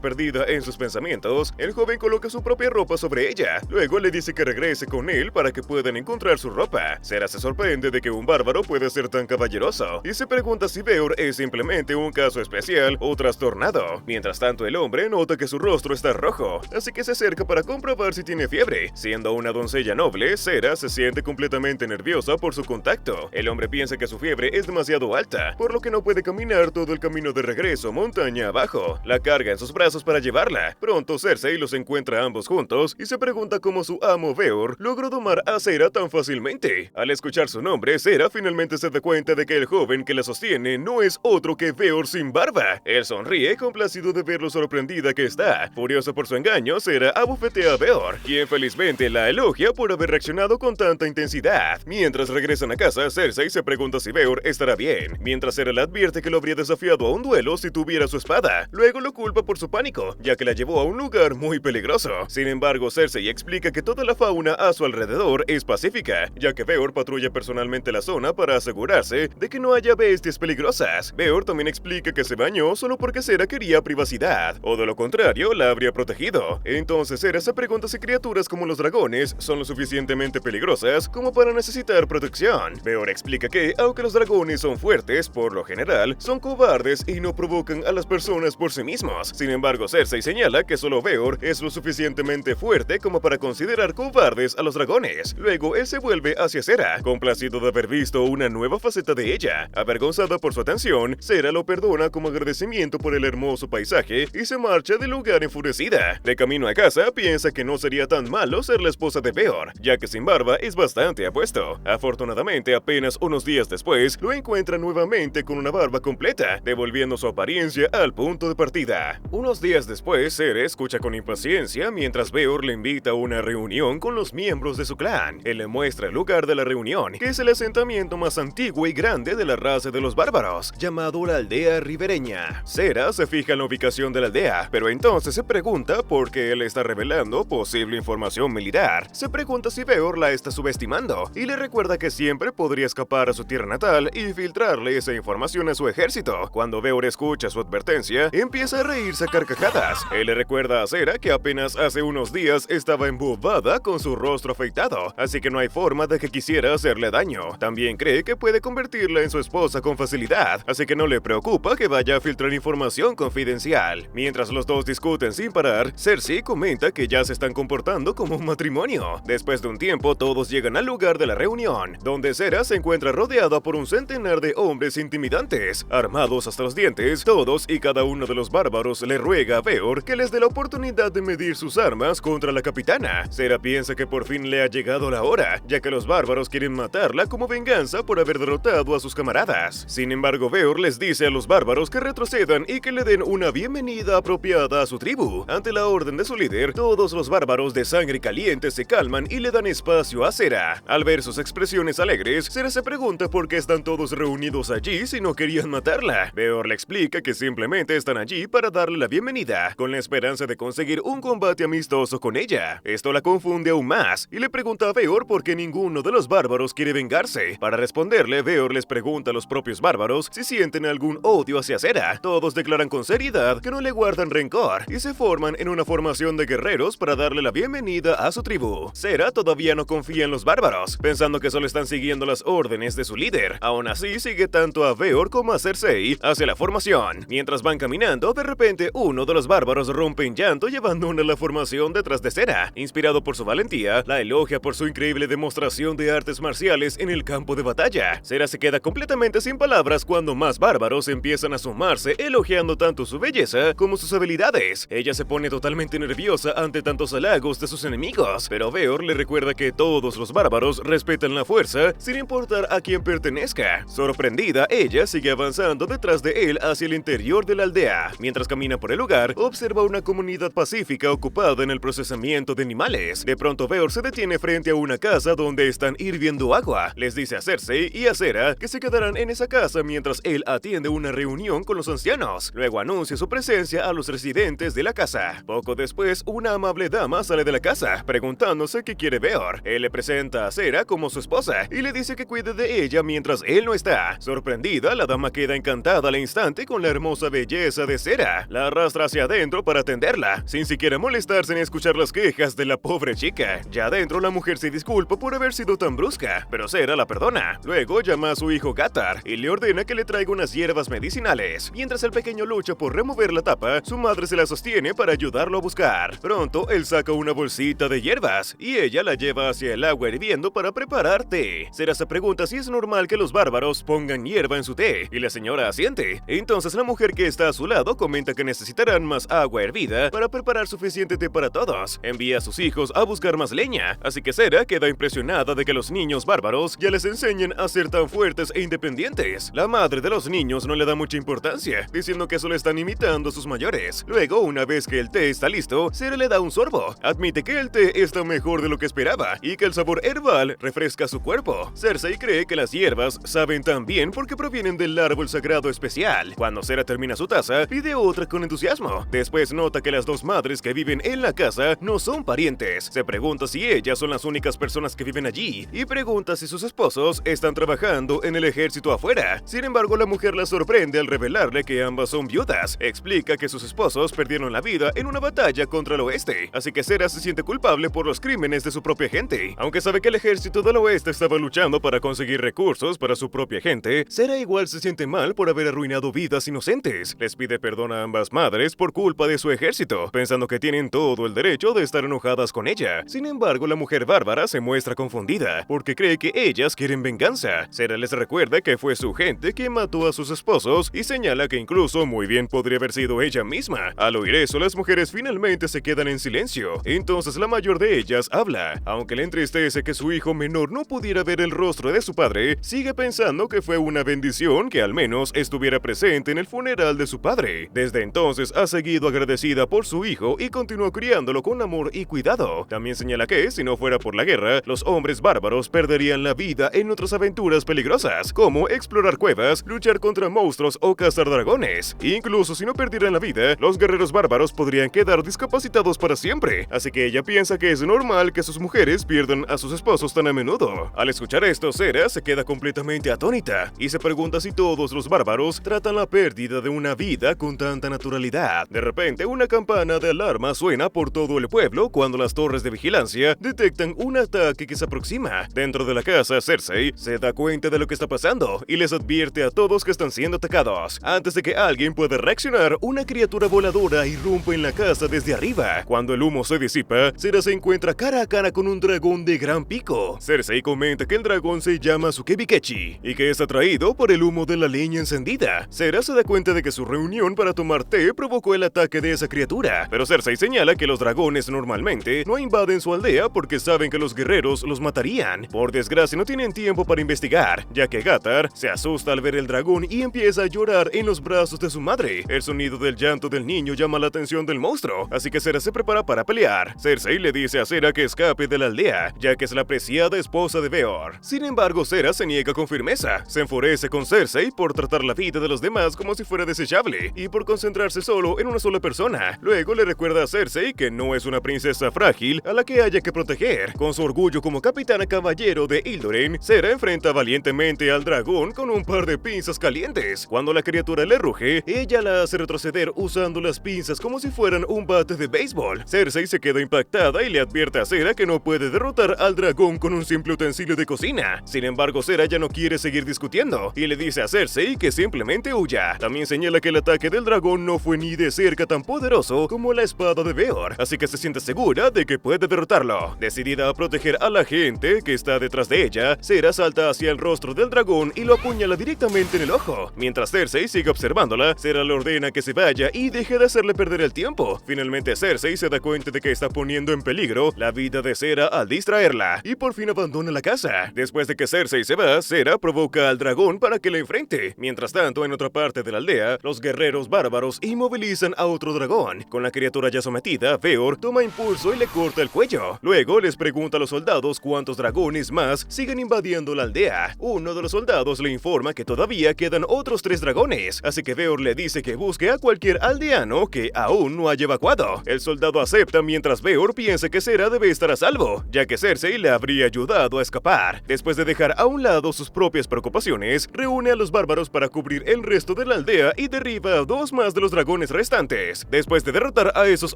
perdida en sus pensamientos, el joven coloca su propia ropa sobre ella. Luego le dice que regrese con él para que puedan encontrar su ropa. Sera se sorprende de que un bárbaro pueda ser tan caballeroso y se pregunta si Veor es simplemente un caso especial o trastornado. Mientras tanto, el hombre nota que su rostro está rojo, así que se acerca para comprobar si tiene fiebre. Siendo una doncella noble, Sera se siente completamente nerviosa por su contacto. El hombre piensa que su fiebre es demasiado alta, por lo que no puede caminar todo el camino de regreso montaña abajo. La carga en sus brazos para llevarla. Pronto Cersei los encuentra a ambos juntos y se pregunta cómo su amo Veor logró domar a Sera tan fácilmente. Al escuchar su nombre, Sera finalmente se da cuenta de que el joven que la sostiene no es otro que Veor sin barba. Él sonríe complacido de ver lo sorprendida que está. Furioso por su engaño, Sera abofetea a Veor, quien felizmente la elogia por haber reaccionado con tanta intensidad. Mientras regresan a casa, Cersei se pregunta si Veor estará bien, mientras Sera le advierte que lo habría desafiado a un duelo si tuviera su espada. Luego lo culpa por su pánico, ya que la llevó a un lugar muy peligroso. Sin embargo, Cersei explica que toda la fauna a su alrededor es pacífica, ya que Veor patrulla personalmente la zona para asegurarse de que no haya bestias peligrosas. Veor también explica que se bañó solo porque Sera quería privacidad, o de lo contrario, la habría protegido. Entonces Sera se pregunta si criaturas como los dragones son lo suficientemente peligrosas como para necesitar protección. Veor explica que, aunque los dragones son fuertes, por lo general, son cobardes y no provocan a las personas por sí mismos. Sin embargo, Cersei señala que solo Veor es lo suficientemente fuerte como para considerar cobardes a los dragones. Luego, él se vuelve hacia Sera, complacido de haber visto una nueva faceta de ella. Avergonzada por su atención, Sera lo perdona como agradecimiento por el hermoso paisaje y se marcha del lugar enfurecida. De camino a casa, piensa que no sería tan malo ser la esposa de Veor, ya que sin barba es bastante apuesto. Afortunadamente, apenas unos días después, lo encuentra nuevamente con una barba completa, devolviendo su apariencia al punto de partida. Unos días después, Sera escucha con impaciencia mientras Veor le invita a una reunión con los miembros de su clan. Él le muestra el lugar de la reunión, que es el asentamiento más antiguo y grande de la raza de los bárbaros, llamado la aldea ribereña. Sera se fija en la ubicación de la aldea, pero entonces se pregunta por qué él está revelando posible información militar. Se pregunta si Veor la está subestimando, y le recuerda que siempre podría escapar a su tierra natal y filtrarle esa información a su ejército. Cuando Veor escucha su advertencia, empieza a reírse a carcajadas. Él le recuerda a Sera que apenas hace unos días estaba embobada con su rostro afeitado, así que no hay forma de que quisiera hacerle daño. También cree que puede convertirla en su esposa con facilidad, así que no le preocupa que vaya a filtrar información confidencial. Mientras los dos discuten sin parar, Cersei comenta que ya se están comportando como un matrimonio. Después de un tiempo, todos llegan al lugar de la reunión, donde Sera se encuentra rodeada por un centenar de hombres intimidantes, armados hasta los dientes. Todos y cada uno de los bárbaros le ruega a Veor que les dé la oportunidad de medir sus armas contra la capitana. Sera piensa que por fin le ha llegado la hora, ya que los bárbaros quieren matarla como venganza por haber derrotado a sus camaradas. Sin embargo, Veor les dice a los bárbaros que retrocedan y que le den una bienvenida apropiada a su tribu. Ante la orden de su líder, todos los bárbaros de sangre caliente se calman y le dan espacio a Sera. Al ver sus expresiones alegres, Sera se pregunta por qué están todos reunidos allí si no querían matarla. Veor le explica que simplemente están allí para darle la bienvenida, con la esperanza de conseguir un combate amistoso con ella. Esto la confunde aún más, y le pregunta a Veor por qué ninguno de los bárbaros quiere vengarse. Para responderle, Veor les pregunta a los propios bárbaros si sienten algún odio hacia Sera. Todos declaran con seriedad que no le guardan rencor, y se forman en una formación de guerreros para darle la bienvenida a su tribu. Sera todavía no confía en los bárbaros, pensando que solo están siguiendo las órdenes de su líder. Aún así, sigue tanto a Veor como a Cersei hacia la formación. Mientras van caminando, de repente uno de los bárbaros rompe en llanto y abandona la formación detrás de Sera. Inspirado por su valentía, la elogia por su increíble demostración de artes marciales en el campo de batalla. Sera se queda completamente sin palabras cuando más bárbaros empiezan a sumarse, elogiando tanto su belleza como sus habilidades. Ella se pone totalmente nerviosa ante tantos halagos de sus enemigos, pero Veor le recuerda que todos los bárbaros respetan la fuerza sin importar a quién pertenezca. Sorprendida, ella sigue avanzando detrás de él hacia el interior de la aldea. Mientras camina por el lugar, observa una comunidad pacífica ocupada en el procesamiento de animales. De pronto, Veor se detiene frente a una casa donde están hirviendo agua. Les dice a Cersei y a Sera que se quedarán en esa casa mientras él atiende una reunión con los ancianos. Luego anuncia su presencia a los residentes de la casa. Poco después, una amable dama sale de la casa, preguntándose qué quiere Veor. Él le presenta a Sera como su esposa y le dice que cuide de ella mientras él no está. Sorprendida, vida, la dama queda encantada al instante con la hermosa belleza de Sera. La arrastra hacia adentro para atenderla, sin siquiera molestarse ni escuchar las quejas de la pobre chica. Ya adentro, la mujer se disculpa por haber sido tan brusca, pero Sera la perdona. Luego llama a su hijo Gatar y le ordena que le traiga unas hierbas medicinales. Mientras el pequeño lucha por remover la tapa, su madre se la sostiene para ayudarlo a buscar. Pronto, él saca una bolsita de hierbas y ella la lleva hacia el agua hirviendo para preparar té. Sera se pregunta si es normal que los bárbaros pongan hierba en su té, y la señora asiente. Entonces la mujer que está a su lado comenta que necesitarán más agua hervida para preparar suficiente té para todos. Envía a sus hijos a buscar más leña, así que Sera queda impresionada de que los niños bárbaros ya les enseñen a ser tan fuertes e independientes. La madre de los niños no le da mucha importancia, diciendo que solo están imitando a sus mayores. Luego, una vez que el té está listo, Sera le da un sorbo. Admite que el té está mejor de lo que esperaba y que el sabor herbal refresca su cuerpo. Cersei cree que las hierbas saben tan bien porque provienen del árbol sagrado especial. Cuando Sera termina su taza, pide otra con entusiasmo. Después nota que las dos madres que viven en la casa no son parientes. Se pregunta si ellas son las únicas personas que viven allí y pregunta si sus esposos están trabajando en el ejército afuera. Sin embargo, la mujer la sorprende al revelarle que ambas son viudas. Explica que sus esposos perdieron la vida en una batalla contra el oeste, así que Sera se siente culpable por los crímenes de su propia gente. Aunque sabe que el ejército del oeste estaba luchando para conseguir recursos para su propia gente, Sera igual se siente mal por haber arruinado vidas inocentes. Les pide perdón a ambas madres por culpa de su ejército, pensando que tienen todo el derecho de estar enojadas con ella. Sin embargo, la mujer bárbara se muestra confundida, porque cree que ellas quieren venganza. Sera les recuerda que fue su gente quien mató a sus esposos y señala que incluso muy bien podría haber sido ella misma. Al oír eso, las mujeres finalmente se quedan en silencio. Entonces la mayor de ellas habla. Aunque le entristece que su hijo menor no pudiera ver el rostro de su padre, sigue pensando que fue una bendición que al menos estuviera presente en el funeral de su padre. Desde entonces ha seguido agradecida por su hijo y continuó criándolo con amor y cuidado. También señala que, si no fuera por la guerra, los hombres bárbaros perderían la vida en otras aventuras peligrosas, como explorar cuevas, luchar contra monstruos o cazar dragones. Incluso si no perdieran la vida, los guerreros bárbaros podrían quedar discapacitados para siempre, así que ella piensa que es normal que sus mujeres pierdan a sus esposos tan a menudo. Al escuchar esto, Sera se queda completamente atónita y se pregunta si todos los bárbaros tratan la pérdida de una vida con tanta naturalidad. De repente, una campana de alarma suena por todo el pueblo cuando las torres de vigilancia detectan un ataque que se aproxima. Dentro de la casa, Cersei se da cuenta de lo que está pasando y les advierte a todos que están siendo atacados. Antes de que alguien pueda reaccionar, una criatura voladora irrumpe en la casa desde arriba. Cuando el humo se disipa, Sera se encuentra cara a cara con un dragón de gran pico. Cersei comenta que el dragón se llama Sukebikechi y que es atraído por el humo de la leña encendida. Sera se da cuenta de que su reunión para tomar té provocó el ataque de esa criatura, pero Cersei señala que los dragones normalmente no invaden su aldea porque saben que los guerreros los matarían. Por desgracia, no tienen tiempo para investigar, ya que Gatar se asusta al ver el dragón y empieza a llorar en los brazos de su madre. El sonido del llanto del niño llama la atención del monstruo, así que Sera se prepara para pelear. Cersei le dice a Sera que escape de la aldea, ya que es la preciada esposa de Beor. Sin embargo, Sera se niega con firmeza. Se enfurece con Cersei por tratar la vida de los demás como si fuera desechable y por concentrarse solo en una sola persona. Luego le recuerda a Cersei que no es una princesa frágil a la que haya que proteger. Con su orgullo como capitana caballero de Ildoren, Sera enfrenta valientemente al dragón con un par de pinzas calientes. Cuando la criatura le ruge, ella la hace retroceder usando las pinzas como si fueran un bate de béisbol. Cersei se queda impactada y le advierte a Sera que no puede derrotar al dragón con un simple utensilio de cocina. Sin embargo, Sera ya no quiere seguir discutiendo y le dice a Cersei que simplemente huya. También señala que el ataque del dragón no fue ni de cerca tan poderoso como la espada de Beor, así que se siente segura de que puede derrotarlo. Decidida a proteger a la gente que está detrás de ella, Sera salta hacia el rostro del dragón y lo apuñala directamente en el ojo. Mientras Cersei sigue observándola, Sera le ordena que se vaya y deje de hacerle perder el tiempo. Finalmente, Cersei se da cuenta de que está poniendo en peligro la vida de Sera al distraerla y por fin abandona la casa. Después de que Cersei se va, Sera provoca al dragón para que le enfrente. Mientras tanto, en otra parte de la aldea, los guerreros bárbaros inmovilizan a otro dragón. Con la criatura ya sometida, Beor toma impulso y le corta el cuello. Luego les pregunta a los soldados cuántos dragones más siguen invadiendo la aldea. Uno de los soldados le informa que todavía quedan otros 3 dragones, así que Beor le dice que busque a cualquier aldeano que aún no haya evacuado. El soldado acepta mientras Beor piensa que Sera debe estar a salvo, ya que Cersei le habría ayudado a escapar. Después de dejar a un lado sus propias preocupaciones, reúne une a los bárbaros para cubrir el resto de la aldea y derriba a 2 más de los dragones restantes. Después de derrotar a esos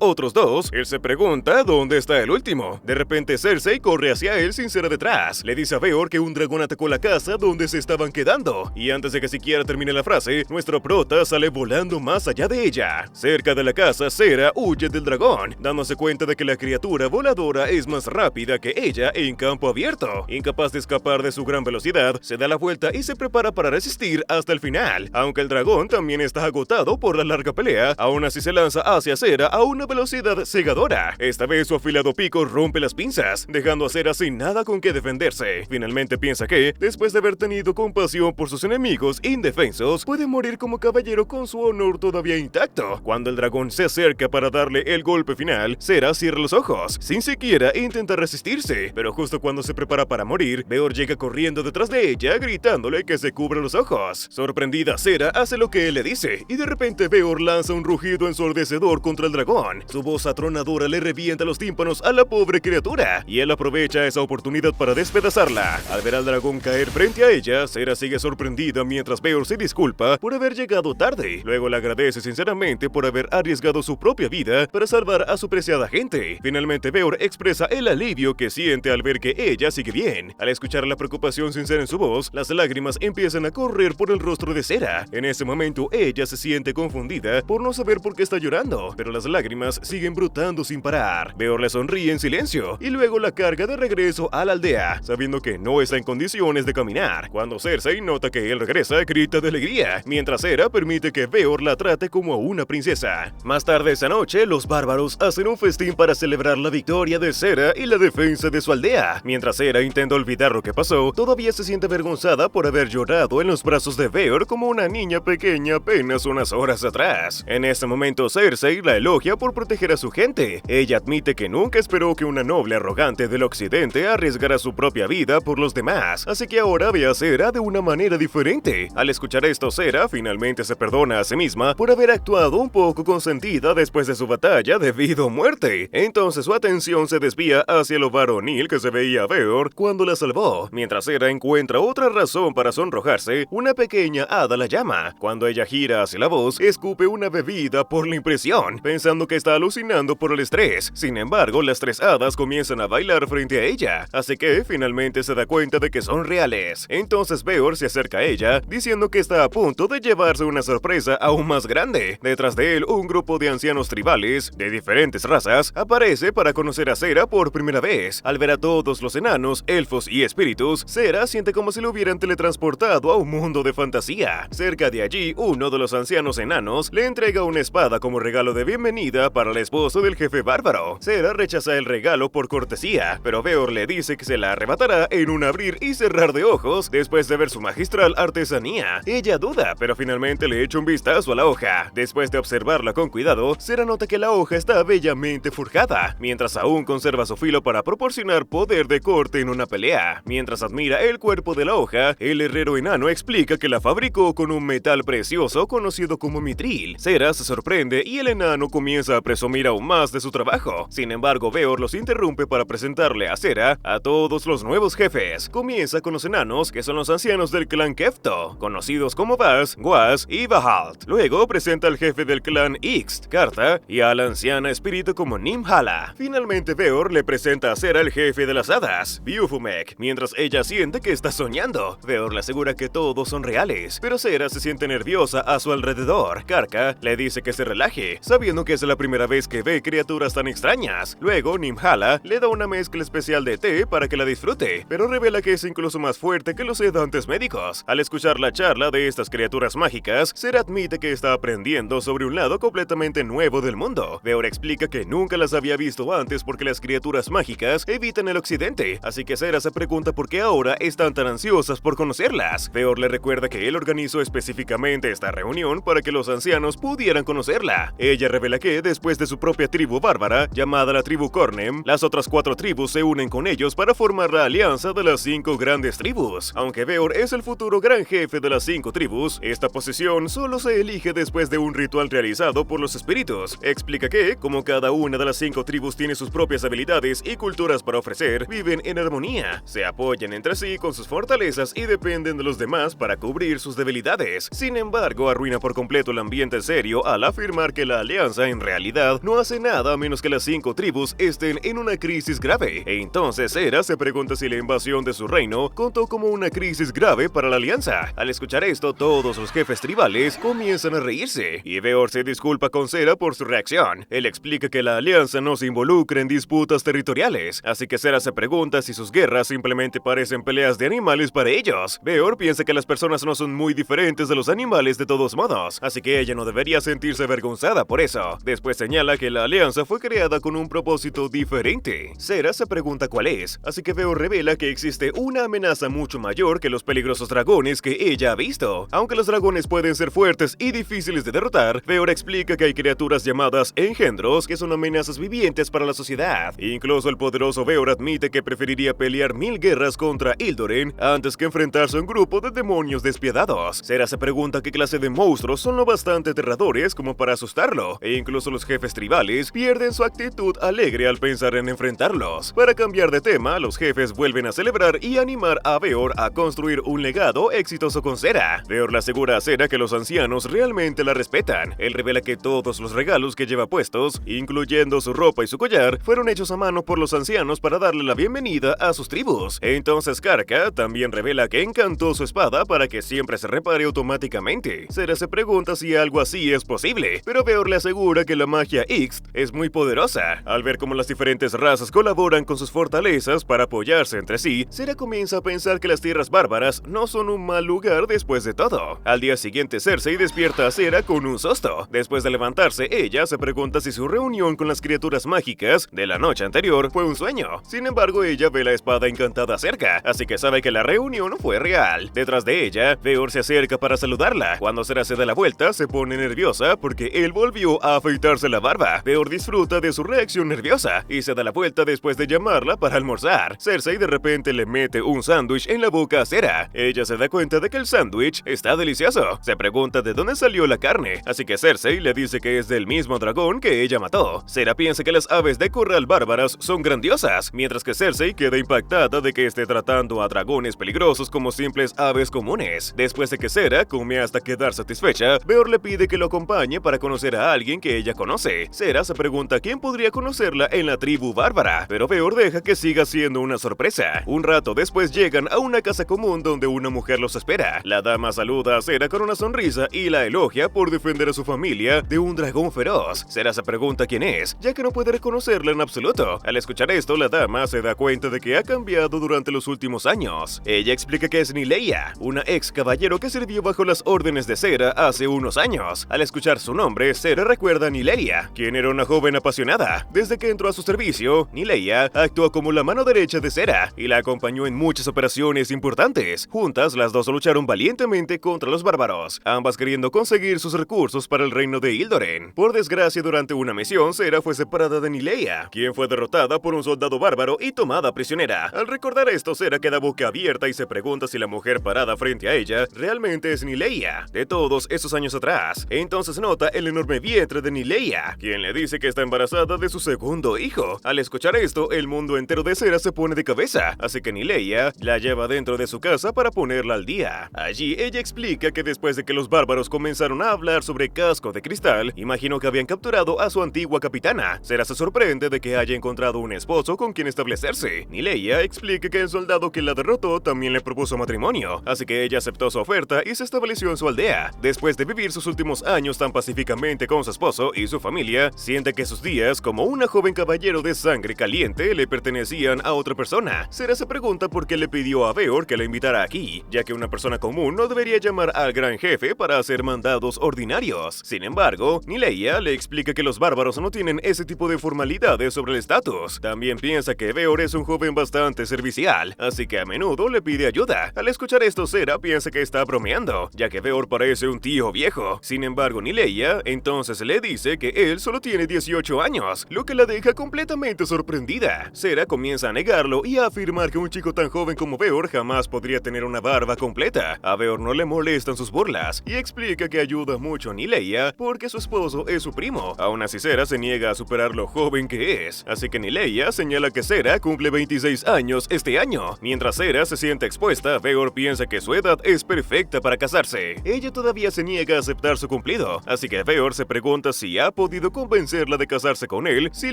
otros 2, él se pregunta dónde está el último. De repente Cersei corre hacia él sin ser detrás. Le dice a Beor que un dragón atacó la casa donde se estaban quedando. Y antes de que siquiera termine la frase, nuestro prota sale volando más allá de ella. Cerca de la casa, Cera huye del dragón, dándose cuenta de que la criatura voladora es más rápida que ella en campo abierto. Incapaz de escapar de su gran velocidad, se da la vuelta y se prepara para resistir hasta el final. Aunque el dragón también está agotado por la larga pelea, aún así se lanza hacia Cera a una velocidad cegadora. Esta vez su afilado pico rompe las pinzas, dejando a Cera sin nada con que defenderse. Finalmente piensa que, después de haber tenido compasión por sus enemigos indefensos, puede morir como caballero con su honor todavía intacto. Cuando el dragón se acerca para darle el golpe final, Cera cierra los ojos, sin siquiera intentar resistirse. Pero justo cuando se prepara para morir, Beor llega corriendo detrás de ella, gritándole que se cubra los ojos. Sorprendida, Cera hace lo que él le dice, y de repente Beor lanza un rugido ensordecedor contra el dragón. Su voz atronadora le revienta los tímpanos a la pobre criatura, y él aprovecha esa oportunidad para despedazarla. Al ver al dragón caer frente a ella, Cera sigue sorprendida mientras Beor se disculpa por haber llegado tarde. Luego le agradece sinceramente por haber arriesgado su propia vida para salvar a su preciada gente. Finalmente Beor expresa el alivio que siente al ver que ella sigue bien. Al escuchar la preocupación sincera en su voz, las lágrimas empiezan a correr por el rostro de Cera. En ese momento ella se siente confundida por no saber por qué está llorando, pero las lágrimas siguen brotando sin parar. Beor le sonríe en silencio y luego la carga de regreso a la aldea, sabiendo que no está en condiciones de caminar. Cuando Cersei nota que él regresa, grita de alegría, mientras Cera permite que Beor la trate como a una princesa. Más tarde esa noche, los bárbaros hacen un festín para celebrar la victoria de Cera y la defensa de su aldea. Mientras Cera intenta olvidar lo que pasó, todavía se siente avergonzada por haber llorado en los brazos de Beor como una niña pequeña apenas unas horas atrás. En ese momento Cersei la elogia por proteger a su gente. Ella admite que nunca esperó que una noble arrogante del occidente arriesgara su propia vida por los demás, así que ahora ve a Cera de una manera diferente. Al escuchar esto, Cera finalmente se perdona a sí misma por haber actuado un poco consentida después de su batalla debido a muerte. Entonces su atención se desvía hacia lo varonil que se veía a Beor cuando la salvó. Mientras Cera encuentra otra razón para sonrojarse, una pequeña hada la llama. Cuando ella gira hacia la voz, escupe una bebida por la impresión, pensando que está alucinando por el estrés. Sin embargo, las 3 hadas comienzan a bailar frente a ella, así que finalmente se da cuenta de que son reales. Entonces Beor se acerca a ella, diciendo que está a punto de llevarse una sorpresa aún más grande. Detrás de él, un grupo de ancianos tribales, de diferentes razas, aparece para conocer a Cera por primera vez. Al ver a todos los enanos, elfos y espíritus, Cera siente como si lo hubieran teletransportado a un mundo de fantasía. Cerca de allí, uno de los ancianos enanos le entrega una espada como regalo de bienvenida para el esposo del jefe bárbaro. Cera rechaza el regalo por cortesía, pero Beor le dice que se la arrebatará en un abrir y cerrar de ojos después de ver su magistral artesanía. Ella duda, pero finalmente le echa un vistazo a la hoja. Después de observarla con cuidado, Cera nota que la hoja está bellamente forjada, mientras aún conserva su filo para proporcionar poder de corte en una pelea. Mientras admira el cuerpo de la hoja, el herrero enano explica que la fabricó con un metal precioso conocido como mitril. Cera se sorprende y el enano comienza a presumir aún más de su trabajo. Sin embargo, Beor los interrumpe para presentarle a Cera a todos los nuevos jefes. Comienza con los enanos, que son los ancianos del clan Kefto, conocidos como Bas, Guas y Bahalt. Luego presenta al jefe del clan Ixt, Karta, y a la anciana espíritu como Nimhala. Finalmente Beor le presenta a Cera al jefe de las hadas, Biufumek, mientras ella siente que está soñando. Beor le asegura que todos son reales, pero Cera se siente nerviosa a su alrededor. Karka le dice que se relaje, sabiendo que es la primera vez que ve criaturas tan extrañas. Luego Nimhala le da una mezcla especial de té para que la disfrute, pero revela que es incluso más fuerte que los sedantes médicos. Al escuchar la charla de estas criaturas mágicas, Cera admite que está aprendiendo sobre un lado completamente nuevo del mundo. Beor explica que nunca las había visto antes porque las criaturas mágicas evitan el occidente, así que Cera se pregunta por qué ahora están tan ansiosas por conocerlas. Beor le recuerda que él organizó específicamente esta reunión para que los ancianos pudieran conocerla. Ella revela que después de su propia tribu bárbara, llamada la tribu Cornem, las otras 4 tribus se unen con ellos para formar la alianza de las 5 grandes tribus. Aunque Beor es el futuro gran jefe de las 5 tribus, esta posición solo se elige después de un ritual realizado por los espíritus. Explica que, como cada una de las 5 tribus tiene sus propias habilidades y culturas para ofrecer, viven en armonía, se apoyan entre sí con sus fortalezas y dependen de los demás demás para cubrir sus debilidades. Sin embargo, arruina por completo el ambiente serio al afirmar que la alianza en realidad no hace nada a menos que las 5 tribus estén en una crisis grave. E entonces Sera se pregunta si la invasión de su reino contó como una crisis grave para la alianza. Al escuchar esto, todos los jefes tribales comienzan a reírse, y Veor se disculpa con Sera por su reacción. Él explica que la alianza no se involucra en disputas territoriales, así que Sera se pregunta si sus guerras simplemente parecen peleas de animales para ellos. Veor piensa que las personas no son muy diferentes de los animales de todos modos, así que ella no debería sentirse avergonzada por eso. Después señala que la alianza fue creada con un propósito diferente. Sera se pregunta cuál es, así que Veor revela que existe una amenaza mucho mayor que los peligrosos dragones que ella ha visto. Aunque los dragones pueden ser fuertes y difíciles de derrotar, Veor explica que hay criaturas llamadas engendros que son amenazas vivientes para la sociedad. Incluso el poderoso Veor admite que preferiría pelear 1000 guerras contra Ildoren antes que enfrentarse a un grupo de demonios despiadados. Sera se pregunta qué clase de monstruos son lo bastante aterradores como para asustarlo, e incluso los jefes tribales pierden su actitud alegre al pensar en enfrentarlos. Para cambiar de tema, los jefes vuelven a celebrar y animar a Veor a construir un legado exitoso con Sera. Veor le asegura a Sera que los ancianos realmente la respetan. Él revela que todos los regalos que lleva puestos, incluyendo su ropa y su collar, fueron hechos a mano por los ancianos para darle la bienvenida a sus tribus. Entonces Karka también revela que encantó su espada para que siempre se repare automáticamente. Sera se pregunta si algo así es posible, pero Veor le asegura que la magia Ixt es muy poderosa. Al ver cómo las diferentes razas colaboran con sus fortalezas para apoyarse entre sí, Sera comienza a pensar que las tierras bárbaras no son un mal lugar después de todo. Al día siguiente, Cersei despierta a Sera con un susto. Después de levantarse, ella se pregunta si su reunión con las criaturas mágicas de la noche anterior fue un sueño. Sin embargo, ella ve la espada encantada cerca, así que sabe que la reunión fue real. Detrás de ella, Veor se acerca para saludarla. Cuando Sera se da la vuelta, se pone nerviosa porque él volvió a afeitarse la barba. Veor disfruta de su reacción nerviosa y se da la vuelta después de llamarla para almorzar. Cersei de repente le mete un sándwich en la boca a Sera. Ella se da cuenta de que el sándwich está delicioso. Se pregunta de dónde salió la carne, así que Cersei le dice que es del mismo dragón que ella mató. Sera piensa que las aves de corral bárbaras son grandiosas, mientras que Cersei queda impactada de que esté tratando a dragones peligrosos como simples aves comunes. Después de que Sera come hasta quedar satisfecha, Veor le pide que lo acompañe para conocer a alguien que ella conoce. Sera se pregunta quién podría conocerla en la tribu bárbara, pero Veor deja que siga siendo una sorpresa. Un rato después llegan a una casa común donde una mujer los espera. La dama saluda a Sera con una sonrisa y la elogia por defender a su familia de un dragón feroz. Sera se pregunta quién es, ya que no puede reconocerla en absoluto. Al escuchar esto, la dama se da cuenta de que ha cambiado durante los últimos años. Ella explica que es Nileia, una ex caballero que sirvió bajo las órdenes de Sera hace unos años. Al escuchar su nombre, Sera recuerda a Nileia, quien era una joven apasionada. Desde que entró a su servicio, Nileia actuó como la mano derecha de Sera y la acompañó en muchas operaciones importantes. Juntas, las dos lucharon valientemente contra los bárbaros, ambas queriendo conseguir sus recursos para el reino de Ildoren. Por desgracia, durante una misión, Sera fue separada de Nileia, quien fue derrotada por un soldado bárbaro y tomada prisionera. Al recordar esto, Sera queda boquiabierta y se pregunta si la mujer parada frente a ella realmente es Nileia, de todos esos años atrás. Entonces nota el enorme vientre de Nileia, quien le dice que está embarazada de su segundo hijo. Al escuchar esto, el mundo entero de Sera se pone de cabeza, así que Nileia la lleva dentro de su casa para ponerla al día. Allí ella explica que después de que los bárbaros comenzaron a hablar sobre Casco de Cristal, imaginó que habían capturado a su antigua capitana. Sera se sorprende de que haya encontrado un esposo con quien establecerse. Nileia explica que el soldado que la derrotó también le propuso matrimonio, así que ella aceptó su oferta y se estableció en su aldea. Después de vivir sus últimos años tan pacíficamente con su esposo y su familia, siente que sus días como una joven caballero de sangre caliente le pertenecían a otra persona. Sera se pregunta por qué le pidió a Veor que la invitara aquí, ya que una persona común no debería llamar al gran jefe para hacer mandados ordinarios. Sin embargo, Nileia le explica que los bárbaros no tienen ese tipo de formalidades sobre el estatus. También piensa que Veor es un joven bastante servicial, así que a menudo le pide ayuda. Al escuchar esto, Sera piensa que está bromeando, ya que Veor parece un tío viejo. Sin embargo, Nileia entonces le dice que él solo tiene 18 años, lo que la deja completamente sorprendida. Sera comienza a negarlo y a afirmar que un chico tan joven como Veor jamás podría tener una barba completa. A Veor no le molestan sus burlas y explica que ayuda mucho a Nileia porque su esposo es su primo. Aún así, Sera se niega a superar lo joven que es, así que Nileia señala que Sera cumple 26 años este año. Mientras Sera se siente expuesta, Veor piensa piensa que su edad es perfecta para casarse. Ella todavía se niega a aceptar su cumplido, así que Beor se pregunta si ha podido convencerla de casarse con él si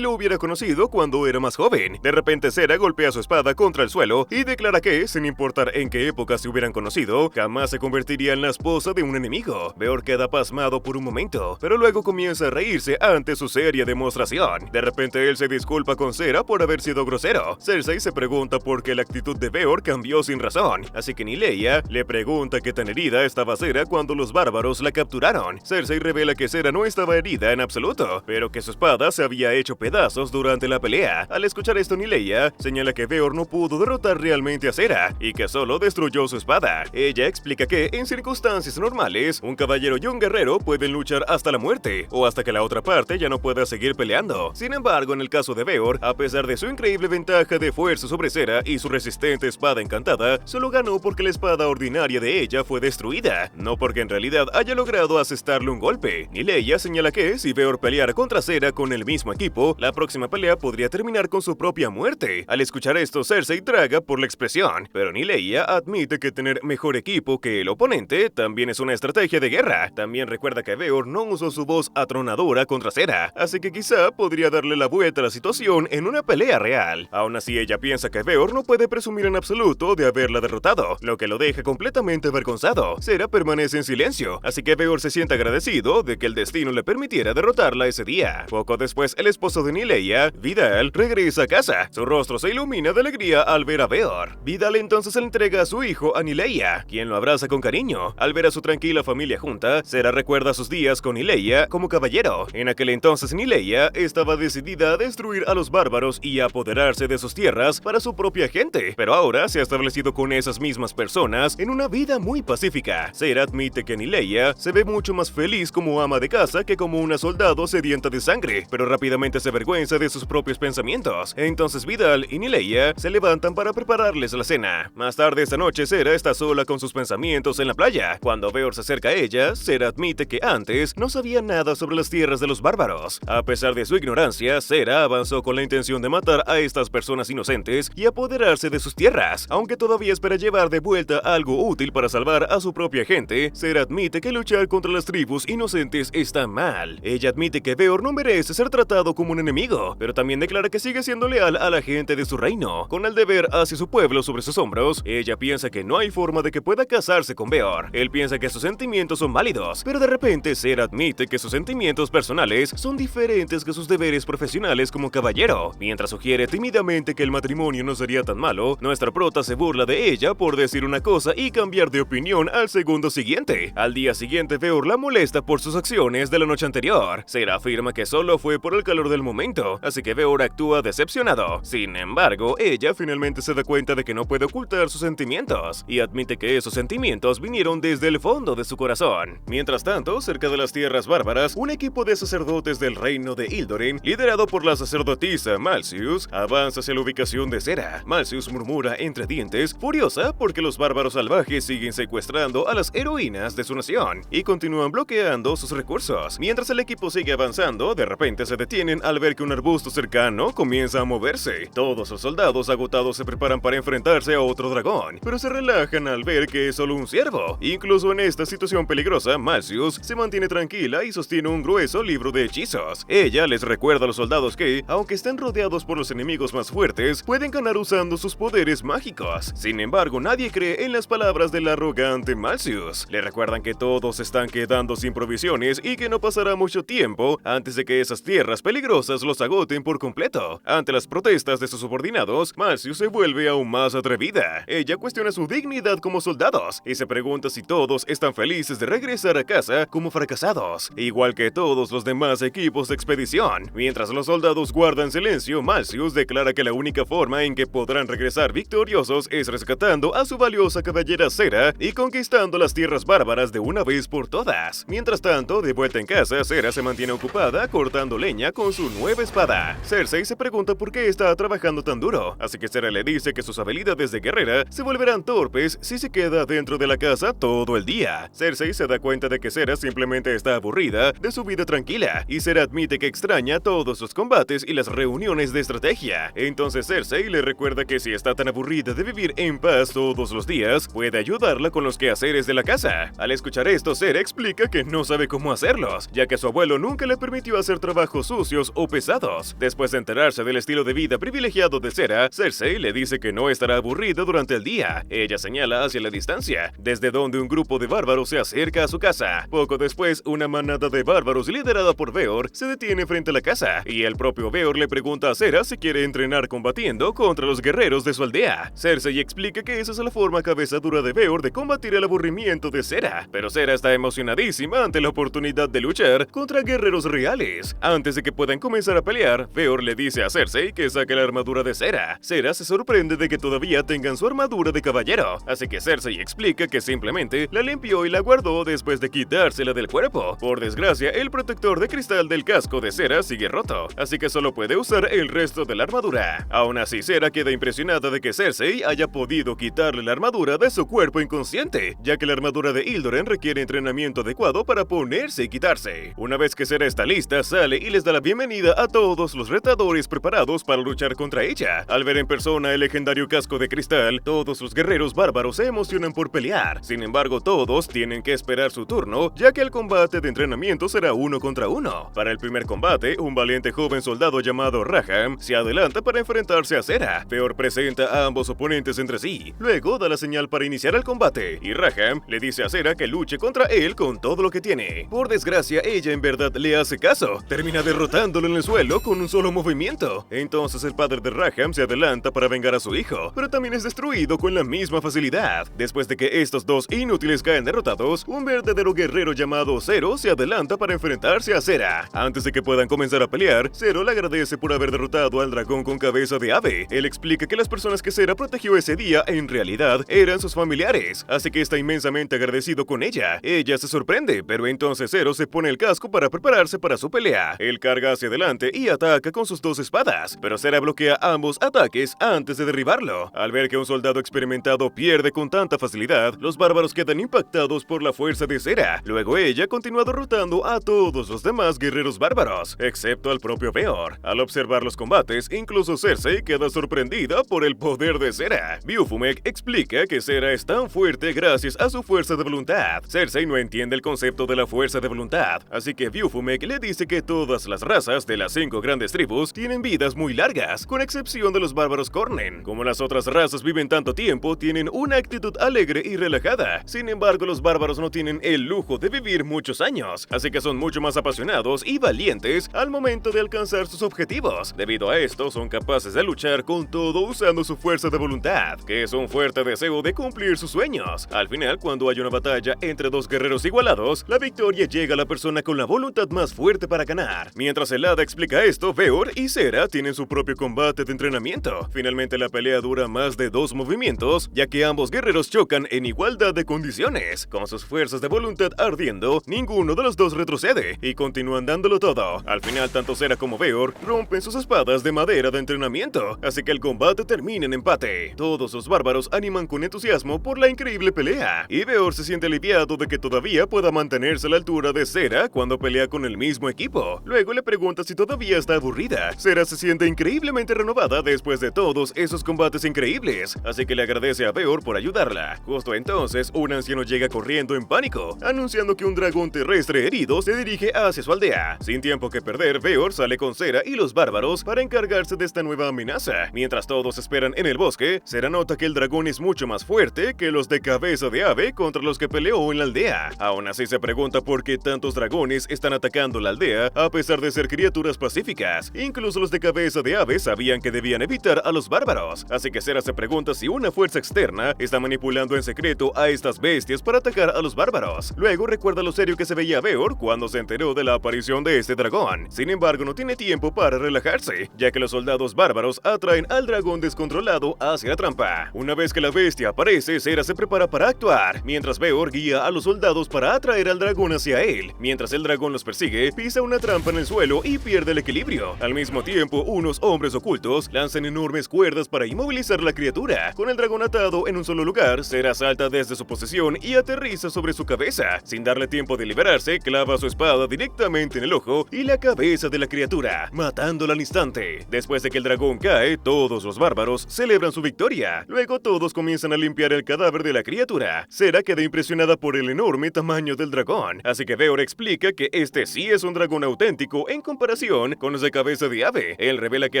lo hubiera conocido cuando era más joven. De repente Sera golpea su espada contra el suelo y declara que, sin importar en qué época se hubieran conocido, jamás se convertiría en la esposa de un enemigo. Beor queda pasmado por un momento, pero luego comienza a reírse ante su seria demostración. De repente él se disculpa con Sera por haber sido grosero. Cersei se pregunta por qué la actitud de Beor cambió sin razón, así que Nyleia le pregunta qué tan herida estaba Sera cuando los bárbaros la capturaron. Cersei revela que Sera no estaba herida en absoluto, pero que su espada se había hecho pedazos durante la pelea. Al escuchar esto, Nyleia señala que Beor no pudo derrotar realmente a Sera y que solo destruyó su espada. Ella explica que, en circunstancias normales, un caballero y un guerrero pueden luchar hasta la muerte o hasta que la otra parte ya no pueda seguir peleando. Sin embargo, en el caso de Beor, a pesar de su increíble ventaja de fuerza sobre Sera y su resistente espada encantada, solo ganó porque la espada ordinaria de ella fue destruida, no porque en realidad haya logrado asestarle un golpe. Nyleia señala que, si Beor peleara contra Sera con el mismo equipo, la próxima pelea podría terminar con su propia muerte. Al escuchar esto, Cersei traga por la expresión, pero Nyleia admite que tener mejor equipo que el oponente también es una estrategia de guerra. También recuerda que Beor no usó su voz atronadora contra Sera, así que quizá podría darle la vuelta a la situación en una pelea real. Aún así, ella piensa que Beor no puede presumir en absoluto de haberla derrotado, lo que lo deja completamente avergonzado. Sera permanece en silencio, así que Beor se siente agradecido de que el destino le permitiera derrotarla ese día. Poco después, el esposo de Nyleia, Vidal, regresa a casa. Su rostro se ilumina de alegría al ver a Beor. Vidal entonces le entrega a su hijo a Nyleia, quien lo abraza con cariño. Al ver a su tranquila familia junta, Sera recuerda sus días con Nyleia como caballero. En aquel entonces Nyleia estaba decidida a destruir a los bárbaros y a apoderarse de sus tierras para su propia gente, pero ahora se ha establecido con esas mismas personas en una vida muy pacífica. Sera admite que Nyleia se ve mucho más feliz como ama de casa que como una soldado sedienta de sangre, pero rápidamente se avergüenza de sus propios pensamientos. Entonces Vidal y Nyleia se levantan para prepararles la cena. Más tarde esta noche, Sera está sola con sus pensamientos en la playa. Cuando Beor se acerca a ella, Sera admite que antes no sabía nada sobre las tierras de los bárbaros. A pesar de su ignorancia, Sera avanzó con la intención de matar a estas personas inocentes y apoderarse de sus tierras. Aunque todavía espera llevar de vuelta algo útil para salvar a su propia gente, Sera admite que luchar contra las tribus inocentes está mal. Ella admite que Beor no merece ser tratado como un enemigo, pero también declara que sigue siendo leal a la gente de su reino. Con el deber hacia su pueblo sobre sus hombros, ella piensa que no hay forma de que pueda casarse con Beor. Él piensa que sus sentimientos son válidos, pero de repente Sera admite que sus sentimientos personales son diferentes que sus deberes profesionales como caballero. Mientras sugiere tímidamente que el matrimonio no sería tan malo, nuestra prota se burla de ella por decir una cosa y cambiar de opinión al segundo siguiente. Al día siguiente, Beor la molesta por sus acciones de la noche anterior. Sera afirma que solo fue por el calor del momento, así que Beor actúa decepcionado. Sin embargo, ella finalmente se da cuenta de que no puede ocultar sus sentimientos y admite que esos sentimientos vinieron desde el fondo de su corazón. Mientras tanto, cerca de las tierras bárbaras, un equipo de sacerdotes del reino de Ildorin, liderado por la sacerdotisa Malleus, avanza hacia la ubicación de Sera. Malleus murmura entre dientes, furiosa porque los bárbaros salvajes siguen secuestrando a las heroínas de su nación y continúan bloqueando sus recursos. Mientras el equipo sigue avanzando, de repente se detienen al ver que un arbusto cercano comienza a moverse. Todos los soldados agotados se preparan para enfrentarse a otro dragón, pero se relajan al ver que es solo un ciervo. Incluso en esta situación peligrosa, Malleus se mantiene tranquila y sostiene un grueso libro de hechizos. Ella les recuerda a los soldados que, aunque estén rodeados por los enemigos más fuertes, pueden ganar usando sus poderes mágicos. Sin embargo, nadie cree en las palabras del arrogante Malleus. Le recuerdan que todos se están quedando sin provisiones y que no pasará mucho tiempo antes de que esas tierras peligrosas los agoten por completo. Ante las protestas de sus subordinados, Malleus se vuelve aún más atrevida. Ella cuestiona su dignidad como soldados y se pregunta si todos están felices de regresar a casa como fracasados, igual que todos los demás equipos de expedición. Mientras los soldados guardan silencio, Malleus declara que la única forma en que podrán regresar victoriosos es rescatando a su valiosa caballera Sera y conquistando las tierras bárbaras de una vez por todas. Mientras tanto, de vuelta en casa, Sera se mantiene ocupada cortando leña con su nueva espada. Cersei se pregunta por qué está trabajando tan duro, así que Sera le dice que sus habilidades de guerrera se volverán torpes si se queda dentro de la casa todo el día. Cersei se da cuenta de que Sera simplemente está aburrida de su vida tranquila, y Sera admite que extraña todos los combates y las reuniones de estrategia. Entonces Cersei le recuerda que si está tan aburrida de vivir en paz todos los los días, puede ayudarla con los quehaceres de la casa. Al escuchar esto, Sera explica que no sabe cómo hacerlos, ya que su abuelo nunca le permitió hacer trabajos sucios o pesados. Después de enterarse del estilo de vida privilegiado de Sera, Cersei le dice que no estará aburrida durante el día. Ella señala hacia la distancia, desde donde un grupo de bárbaros se acerca a su casa. Poco después, una manada de bárbaros liderada por Beor se detiene frente a la casa, y el propio Beor le pregunta a Sera si quiere entrenar combatiendo contra los guerreros de su aldea. Cersei explica que esa es la forma cabeza dura de Beor de combatir el aburrimiento de Sera, pero Sera está emocionadísima ante la oportunidad de luchar contra guerreros reales. Antes de que puedan comenzar a pelear, Beor le dice a Cersei que saque la armadura de Sera. Sera se sorprende de que todavía tengan su armadura de caballero, así que Cersei explica que simplemente la limpió y la guardó después de quitársela del cuerpo. Por desgracia, el protector de cristal del casco de Sera sigue roto, así que solo puede usar el resto de la armadura. Aún así, Sera queda impresionada de que Cersei haya podido quitarle la armadura de su cuerpo inconsciente, ya que la armadura de Ildoren requiere entrenamiento adecuado para ponerse y quitarse. Una vez que Sera está lista, sale y les da la bienvenida a todos los retadores preparados para luchar contra ella. Al ver en persona el legendario casco de cristal, todos los guerreros bárbaros se emocionan por pelear. Sin embargo, todos tienen que esperar su turno, ya que el combate de entrenamiento será 1 contra 1. Para el primer combate, un valiente joven soldado llamado Raham se adelanta para enfrentarse a Sera. Beor presenta a ambos oponentes entre sí. Luego da la señal para iniciar el combate, y Raham le dice a Sera que luche contra él con todo lo que tiene. Por desgracia, ella en verdad le hace caso. Termina derrotándolo en el suelo con un solo movimiento. Entonces el padre de Raham se adelanta para vengar a su hijo, pero también es destruido con la misma facilidad. Después de que estos dos inútiles caen derrotados, un verdadero guerrero llamado Zero se adelanta para enfrentarse a Sera. Antes de que puedan comenzar a pelear, Zero le agradece por haber derrotado al dragón con cabeza de ave. Él explica que las personas que Sera protegió ese día en realidad eran sus familiares, así que está inmensamente agradecido con ella. Ella se sorprende, pero entonces Zero se pone el casco para prepararse para su pelea. Él carga hacia adelante y ataca con sus dos espadas, pero Sera bloquea ambos ataques antes de derribarlo. Al ver que un soldado experimentado pierde con tanta facilidad, los bárbaros quedan impactados por la fuerza de Sera. Luego ella continúa derrotando a todos los demás guerreros bárbaros, excepto al propio Beor. Al observar los combates, incluso Cersei queda sorprendida por el poder de Sera. Viufumek explica que Sera es tan fuerte gracias a su fuerza de voluntad. Cersei no entiende el concepto de la fuerza de voluntad, así que Viufumek le dice que todas las razas de las 5 grandes tribus tienen vidas muy largas, con excepción de los bárbaros Cornen. Como las otras razas viven tanto tiempo, tienen una actitud alegre y relajada. Sin embargo, los bárbaros no tienen el lujo de vivir muchos años, así que son mucho más apasionados y valientes al momento de alcanzar sus objetivos. Debido a esto, son capaces de luchar con todo usando su fuerza de voluntad, que es un fuerte deseo de cumplir sus sueños. Al final, cuando hay una batalla entre dos guerreros igualados, la victoria llega a la persona con la voluntad más fuerte para ganar. Mientras el hada explica esto, Beor y Sera tienen su propio combate de entrenamiento. Finalmente, la pelea dura más de 2 movimientos, ya que ambos guerreros chocan en igualdad de condiciones. Con sus fuerzas de voluntad ardiendo, ninguno de los dos retrocede y continúan dándolo todo. Al final, tanto Sera como Beor rompen sus espadas de madera de entrenamiento, así que el combate termina en empate. Todos los bárbaros animan con entusiasmo por la increíble pelea, y Beor se siente aliviado de que todavía pueda mantenerse a la altura de Sera cuando pelea con el mismo equipo. Luego le pregunta si todavía está aburrida. Sera se siente increíblemente renovada después de todos esos combates increíbles, así que le agradece a Beor por ayudarla. Justo entonces, un anciano llega corriendo en pánico, anunciando que un dragón terrestre herido se dirige hacia su aldea. Sin tiempo que perder, Beor sale con Sera y los bárbaros para encargarse de esta nueva amenaza. Mientras todos esperan en el bosque, Sera nota que el dragón es mucho más fuerte que los de cabeza de ave contra los que peleó en la aldea. Aún así se pregunta por qué tantos dragones están atacando la aldea a pesar de ser criaturas pacíficas. Incluso los de cabeza de ave sabían que debían evitar a los bárbaros, así que Sera se pregunta si una fuerza externa está manipulando en secreto a estas bestias para atacar a los bárbaros. Luego recuerda lo serio que se veía Beor cuando se enteró de la aparición de este dragón. Sin embargo, no tiene tiempo para relajarse, ya que los soldados bárbaros atraen al dragón descontrolado hacia la trampa. Una vez que la bestia aparece, Sera se prepara para actuar, mientras Beor guía a los soldados para atraer al dragón hacia él. Mientras el dragón los persigue, pisa una trampa en el suelo y pierde el equilibrio. Al mismo tiempo, unos hombres ocultos lanzan enormes cuerdas para inmovilizar la criatura. Con el dragón atado en un solo lugar, Sera salta desde su posición y aterriza sobre su cabeza. Sin darle tiempo de liberarse, clava su espada directamente en el ojo y la cabeza de la criatura, matándola al instante. Después de que el dragón cae, todos los bárbaros celebran su victoria. Luego todos comienzan comienzan a limpiar el cadáver de la criatura. Sera queda impresionada por el enorme tamaño del dragón, así que Veor explica que este sí es un dragón auténtico en comparación con los de cabeza de ave. Él revela que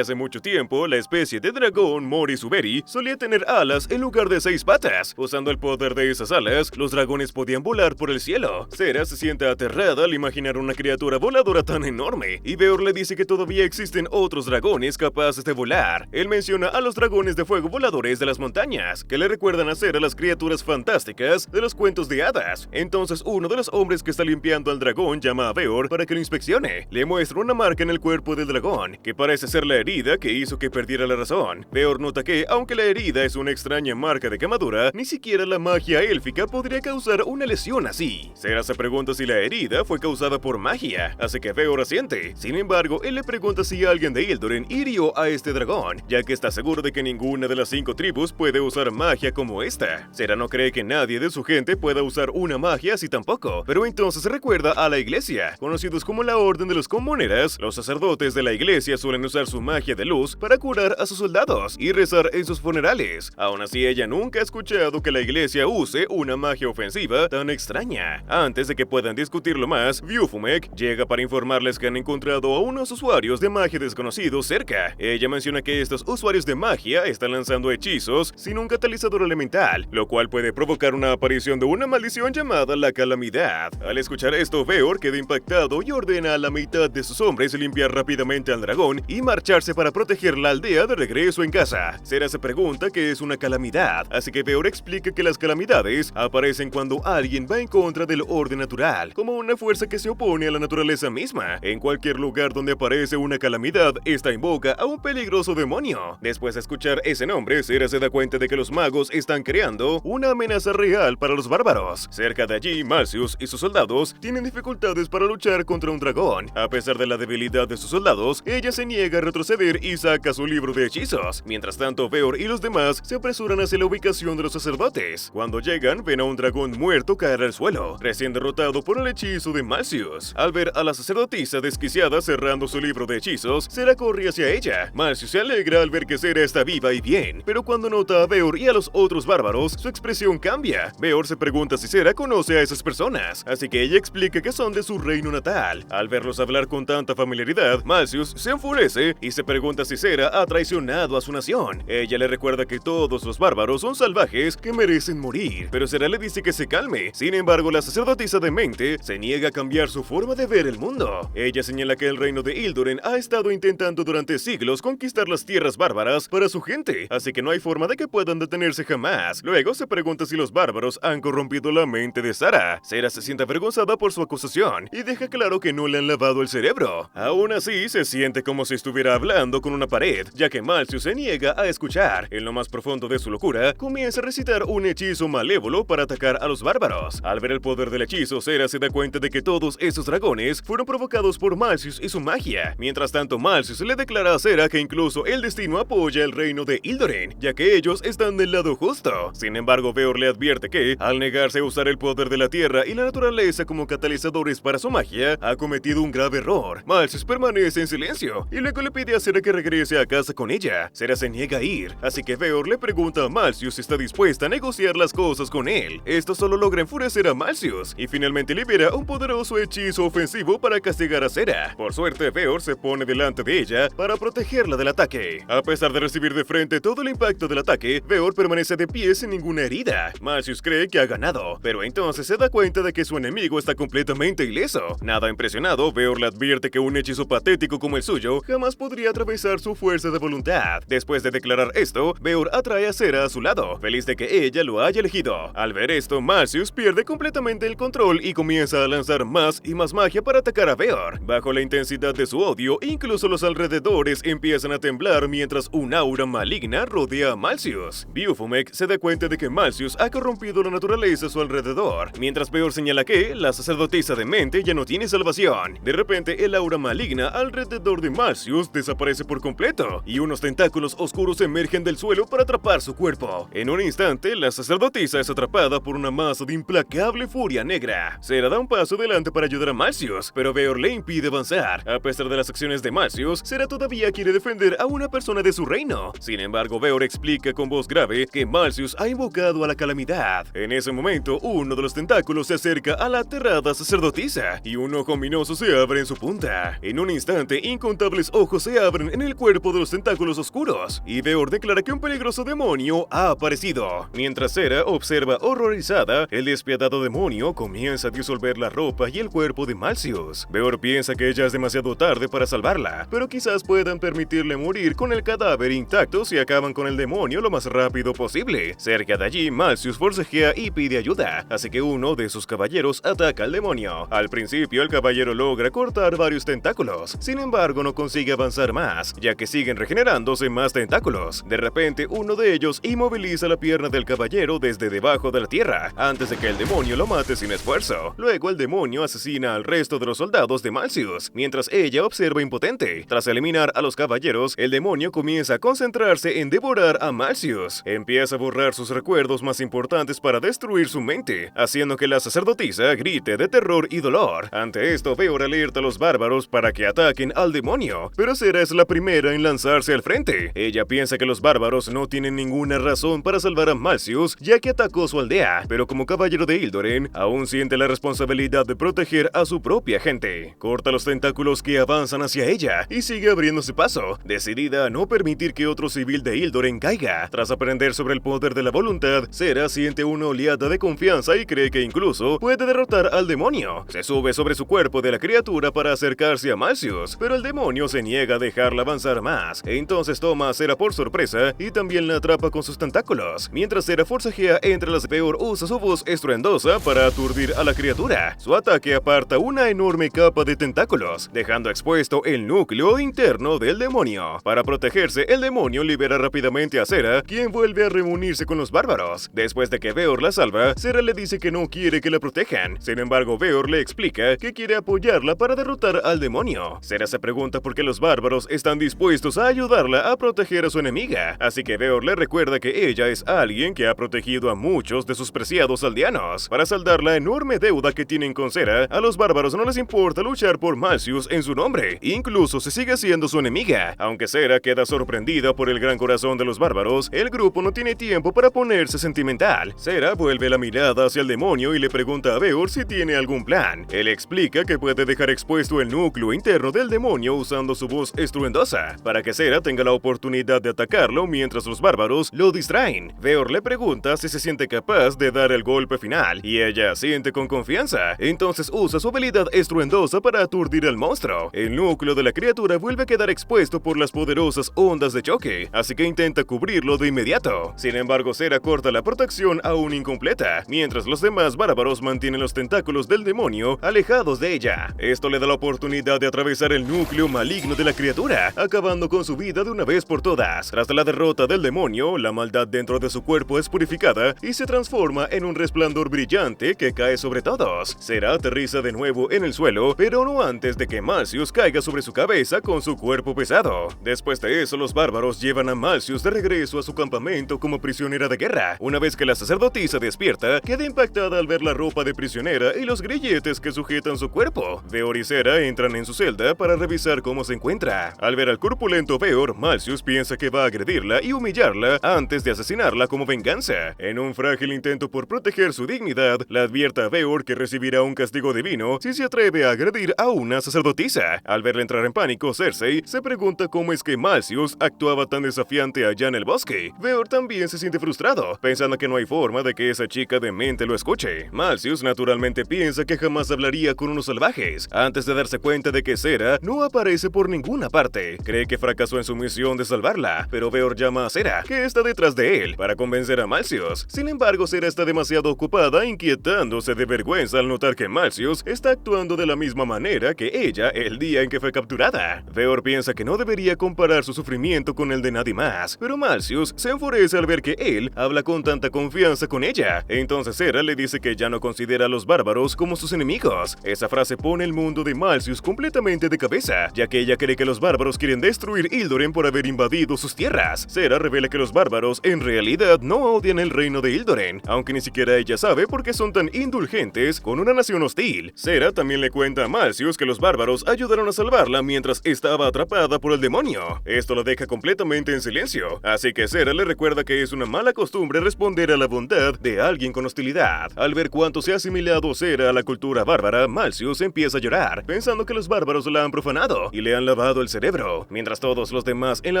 hace mucho tiempo la especie de dragón Mori-Suberi solía tener alas en lugar de 6 patas. Usando el poder de esas alas, los dragones podían volar por el cielo. Sera se siente aterrada al imaginar una criatura voladora tan enorme, y Veor le dice que todavía existen otros dragones capaces de volar. Él menciona a los dragones de fuego voladores de las montañas, que le recuerdan a Sera las criaturas fantásticas de los cuentos de hadas. Entonces uno de los hombres que está limpiando al dragón llama a Veor para que lo inspeccione. Le muestra una marca en el cuerpo del dragón, que parece ser la herida que hizo que perdiera la razón. Veor nota que, aunque la herida es una extraña marca de quemadura, ni siquiera la magia élfica podría causar una lesión así. Sera se pregunta si la herida fue causada por magia, así que Veor asiente. Sin embargo, él le pregunta si alguien de Ildoren hirió a este dragón, ya que está seguro de que ninguna de las 5 tribus puede usar magia como esta. Sera no cree que nadie de su gente pueda usar una magia así tampoco, pero entonces recuerda a la iglesia. Conocidos como la Orden de los Comuneras, los sacerdotes de la iglesia suelen usar su magia de luz para curar a sus soldados y rezar en sus funerales. Aún así, ella nunca ha escuchado que la iglesia use una magia ofensiva tan extraña. Antes de que puedan discutirlo más, Viufumek llega para informarles que han encontrado a unos usuarios de magia desconocidos cerca. Ella menciona que estos usuarios de magia están lanzando hechizos sin un catalizador elemental, lo cual puede provocar una aparición de una maldición llamada la calamidad. Al escuchar esto, Veor queda impactado y ordena a la mitad de sus hombres limpiar rápidamente al dragón y marcharse para proteger la aldea de regreso en casa. Sera se pregunta qué es una calamidad, así que Veor explica que las calamidades aparecen cuando alguien va en contra del orden natural, como una fuerza que se opone a la naturaleza misma. En cualquier lugar donde aparece una calamidad, esta invoca a un peligroso demonio. Después de escuchar ese nombre, Sera se da cuenta de que los magos están creando una amenaza real para los bárbaros. Cerca de allí, Malcius y sus soldados tienen dificultades para luchar contra un dragón. A pesar de la debilidad de sus soldados, ella se niega a retroceder y saca su libro de hechizos. Mientras tanto, Veor y los demás se apresuran hacia la ubicación de los sacerdotes. Cuando llegan, ven a un dragón muerto caer al suelo, recién derrotado por el hechizo de Malcius. Al ver a la sacerdotisa desquiciada cerrando su libro de hechizos, Sera corre hacia ella. Malcius se alegra al ver que Sera está viva y bien, pero cuando nota a Veor y a los otros bárbaros, su expresión cambia. Veor se pregunta si Sera conoce a esas personas, así que ella explica que son de su reino natal. Al verlos hablar con tanta familiaridad, Malcius se enfurece y se pregunta si Sera ha traicionado a su nación. Ella le recuerda que todos los bárbaros son salvajes que merecen morir, pero Sera le dice que se calme. Sin embargo, la sacerdotisa demente se niega a cambiar su forma de ver el mundo. Ella señala que el reino de Ildoren ha estado intentando durante siglos conquistar las tierras bárbaras para su gente, así que no hay forma de que puedan detenerse jamás. Luego se pregunta si los bárbaros han corrompido la mente de Sara. Sera se siente avergonzada por su acusación y deja claro que no le han lavado el cerebro. Aún así, se siente como si estuviera hablando con una pared, ya que Malcius se niega a escuchar. En lo más profundo de su locura, comienza a recitar un hechizo malévolo para atacar a los bárbaros. Al ver el poder del hechizo, Sera se da cuenta de que todos esos dragones fueron provocados por Malcius y su magia. Mientras tanto, Malcius le declara a Sera que incluso el destino apoya el reino de Ildoren, ya que ellos están del lado justo. Sin embargo, Veor le advierte que, al negarse a usar el poder de la tierra y la naturaleza como catalizadores para su magia, ha cometido un grave error. Malcius permanece en silencio y luego le pide a Sera que regrese a casa con ella. Sera se niega a ir, así que Veor le pregunta a Malcius si está dispuesta a negociar las cosas con él. Esto solo logra enfurecer a Malcius y finalmente libera un poderoso hechizo ofensivo para castigar a Sera. Por suerte, Veor se pone delante de ella para protegerla del ataque. A pesar de recibir de frente todo el impacto del ataque, Veor permanece de pie sin ninguna herida. Malcius cree que ha ganado, pero entonces se da cuenta de que su enemigo está completamente ileso. Nada impresionado, Veor le advierte que un hechizo patético como el suyo jamás podría atravesar su fuerza de voluntad. Después de declarar esto, Veor atrae a Sera a su lado, feliz de que ella lo haya elegido. Al ver esto, Malcius pierde completamente el control y comienza a lanzar más y más magia para atacar a Veor. Bajo la intensidad de su odio, incluso los alrededores empiezan a temblar mientras un aura maligna rodea a Malcius. Viufumek se da cuenta de que Malcius ha corrompido la naturaleza a su alrededor, mientras Veor señala que la sacerdotisa demente ya no tiene salvación. De repente, el aura maligna alrededor de Malcius desaparece por completo, y unos tentáculos oscuros emergen del suelo para atrapar su cuerpo. En un instante, la sacerdotisa es atrapada por una masa de implacable furia negra. Sera da un paso adelante para ayudar a Malcius, pero Veor le impide avanzar. A pesar de las acciones de Malcius, Sera todavía quiere defender a una persona de su reino. Sin embargo, Veor explica con voz grave dice que Malcius ha invocado a la calamidad. En ese momento, uno de los tentáculos se acerca a la aterrada sacerdotisa y un ojo ominoso se abre en su punta. En un instante, incontables ojos se abren en el cuerpo de los tentáculos oscuros y Veor declara que un peligroso demonio ha aparecido. Mientras Sera observa horrorizada, el despiadado demonio comienza a disolver la ropa y el cuerpo de Malcius. Veor piensa que ya es demasiado tarde para salvarla, pero quizás puedan permitirle morir con el cadáver intacto si acaban con el demonio lo más rápido posible. Cerca de allí, Malcius forcejea y pide ayuda, así que uno de sus caballeros ataca al demonio. Al principio, el caballero logra cortar varios tentáculos, sin embargo no consigue avanzar más, ya que siguen regenerándose más tentáculos. De repente, uno de ellos inmoviliza la pierna del caballero desde debajo de la tierra, antes de que el demonio lo mate sin esfuerzo. Luego el demonio asesina al resto de los soldados de Malcius, mientras ella observa impotente. Tras eliminar a los caballeros, el demonio comienza a concentrarse en devorar a Malcius. Empieza a borrar sus recuerdos más importantes para destruir su mente, haciendo que la sacerdotisa grite de terror y dolor. Ante esto, Veor alerta a los bárbaros para que ataquen al demonio, pero Sera es la primera en lanzarse al frente. Ella piensa que los bárbaros no tienen ninguna razón para salvar a Malcius, ya que atacó su aldea, pero como caballero de Hildoren, aún siente la responsabilidad de proteger a su propia gente. Corta los tentáculos que avanzan hacia ella y sigue abriéndose paso, decidida a no permitir que otro civil de Hildoren caiga. Tras aprender sobre el poder de la voluntad, Sera siente una oleada de confianza y cree que incluso puede derrotar al demonio. Se sube sobre su cuerpo de la criatura para acercarse a Malcius, pero el demonio se niega a dejarla avanzar más, e entonces toma a Sera por sorpresa y también la atrapa con sus tentáculos. Mientras Sera forcejea entre las, Veor usa su voz estruendosa para aturdir a la criatura. Su ataque aparta una enorme capa de tentáculos, dejando expuesto el núcleo interno del demonio. Para protegerse, el demonio libera rápidamente a Sera, quien vuelve a reunirse con los bárbaros. Después de que Veor la salva, Sera le dice que no quiere que la protejan. Sin embargo, Veor le explica que quiere apoyarla para derrotar al demonio. Sera se pregunta por qué los bárbaros están dispuestos a ayudarla a proteger a su enemiga, así que Veor le recuerda que ella es alguien que ha protegido a muchos de sus preciados aldeanos. Para saldar la enorme deuda que tienen con Sera, a los bárbaros no les importa luchar por Malcius en su nombre, incluso se sigue siendo su enemiga. Aunque Sera queda sorprendida por el gran corazón de los bárbaros, el grupo no tiene tiempo para ponerse sentimental. Sera vuelve la mirada hacia el demonio y le pregunta a Veor si tiene algún plan. Él explica que puede dejar expuesto el núcleo interno del demonio usando su voz estruendosa, para que Sera tenga la oportunidad de atacarlo mientras los bárbaros lo distraen. Veor le pregunta si se siente capaz de dar el golpe final, y ella siente con confianza. Entonces usa su habilidad estruendosa para aturdir al monstruo. El núcleo de la criatura vuelve a quedar expuesto por las poderosas ondas de choque, así que intenta cubrirlo de inmediato. Sin embargo, Sera corta la protección aún incompleta, mientras los demás bárbaros mantienen los tentáculos del demonio alejados de ella. Esto le da la oportunidad de atravesar el núcleo maligno de la criatura, acabando con su vida de una vez por todas. Tras la derrota del demonio, la maldad dentro de su cuerpo es purificada y se transforma en un resplandor brillante que cae sobre todos. Sera aterriza de nuevo en el suelo, pero no antes de que Malcius caiga sobre su cabeza con su cuerpo pesado. Después de eso, los bárbaros llevan a Malcius de regreso a su campamento como prisionera de guerra. Una vez que la sacerdotisa despierta, queda impactada al ver la ropa de prisionera y los grilletes que sujetan su cuerpo. Veor y Sera entran en su celda para revisar cómo se encuentra. Al ver al corpulento Veor, Malcius piensa que va a agredirla y humillarla antes de asesinarla como venganza. En un frágil intento por proteger su dignidad, le advierte a Veor que recibirá un castigo divino si se atreve a agredir a una sacerdotisa. Al verla entrar en pánico, Cersei se pregunta cómo es que Malcius actuaba tan desafiante allá en el bosque. Veor también se siente frustrado, pensando que no hay forma de que esa chica demente lo escuche. Malcius naturalmente piensa que jamás hablaría con unos salvajes, antes de darse cuenta de que Sera no aparece por ninguna parte. Cree que fracasó en su misión de salvarla, pero Veor llama a Sera, que está detrás de él, para convencer a Malcius. Sin embargo, Sera está demasiado ocupada inquietándose de vergüenza al notar que Malcius está actuando de la misma manera que ella el día en que fue capturada. Veor piensa que no debería comparar su sufrimiento con el de nadie más, pero Malcius se enfurece al ver que él habla con tanta confianza con ella. Entonces Sera le dice que ya no considera a los bárbaros como sus enemigos. Esa frase pone el mundo de Malcius completamente de cabeza, ya que ella cree que los bárbaros quieren destruir Hildoren por haber invadido sus tierras. Sera revela que los bárbaros en realidad no odian el reino de Hildoren, aunque ni siquiera ella sabe por qué son tan indulgentes con una nación hostil. Sera también le cuenta a Malcius que los bárbaros ayudaron a salvarla mientras estaba atrapada por el demonio. Esto la deja completamente en silencio, así que Sera le recuerda recuerda que es una mala costumbre responder a la bondad de alguien con hostilidad. Al ver cuánto se ha asimilado Cera a la cultura bárbara, Malcius empieza a llorar, pensando que los bárbaros la han profanado y le han lavado el cerebro. Mientras todos los demás en la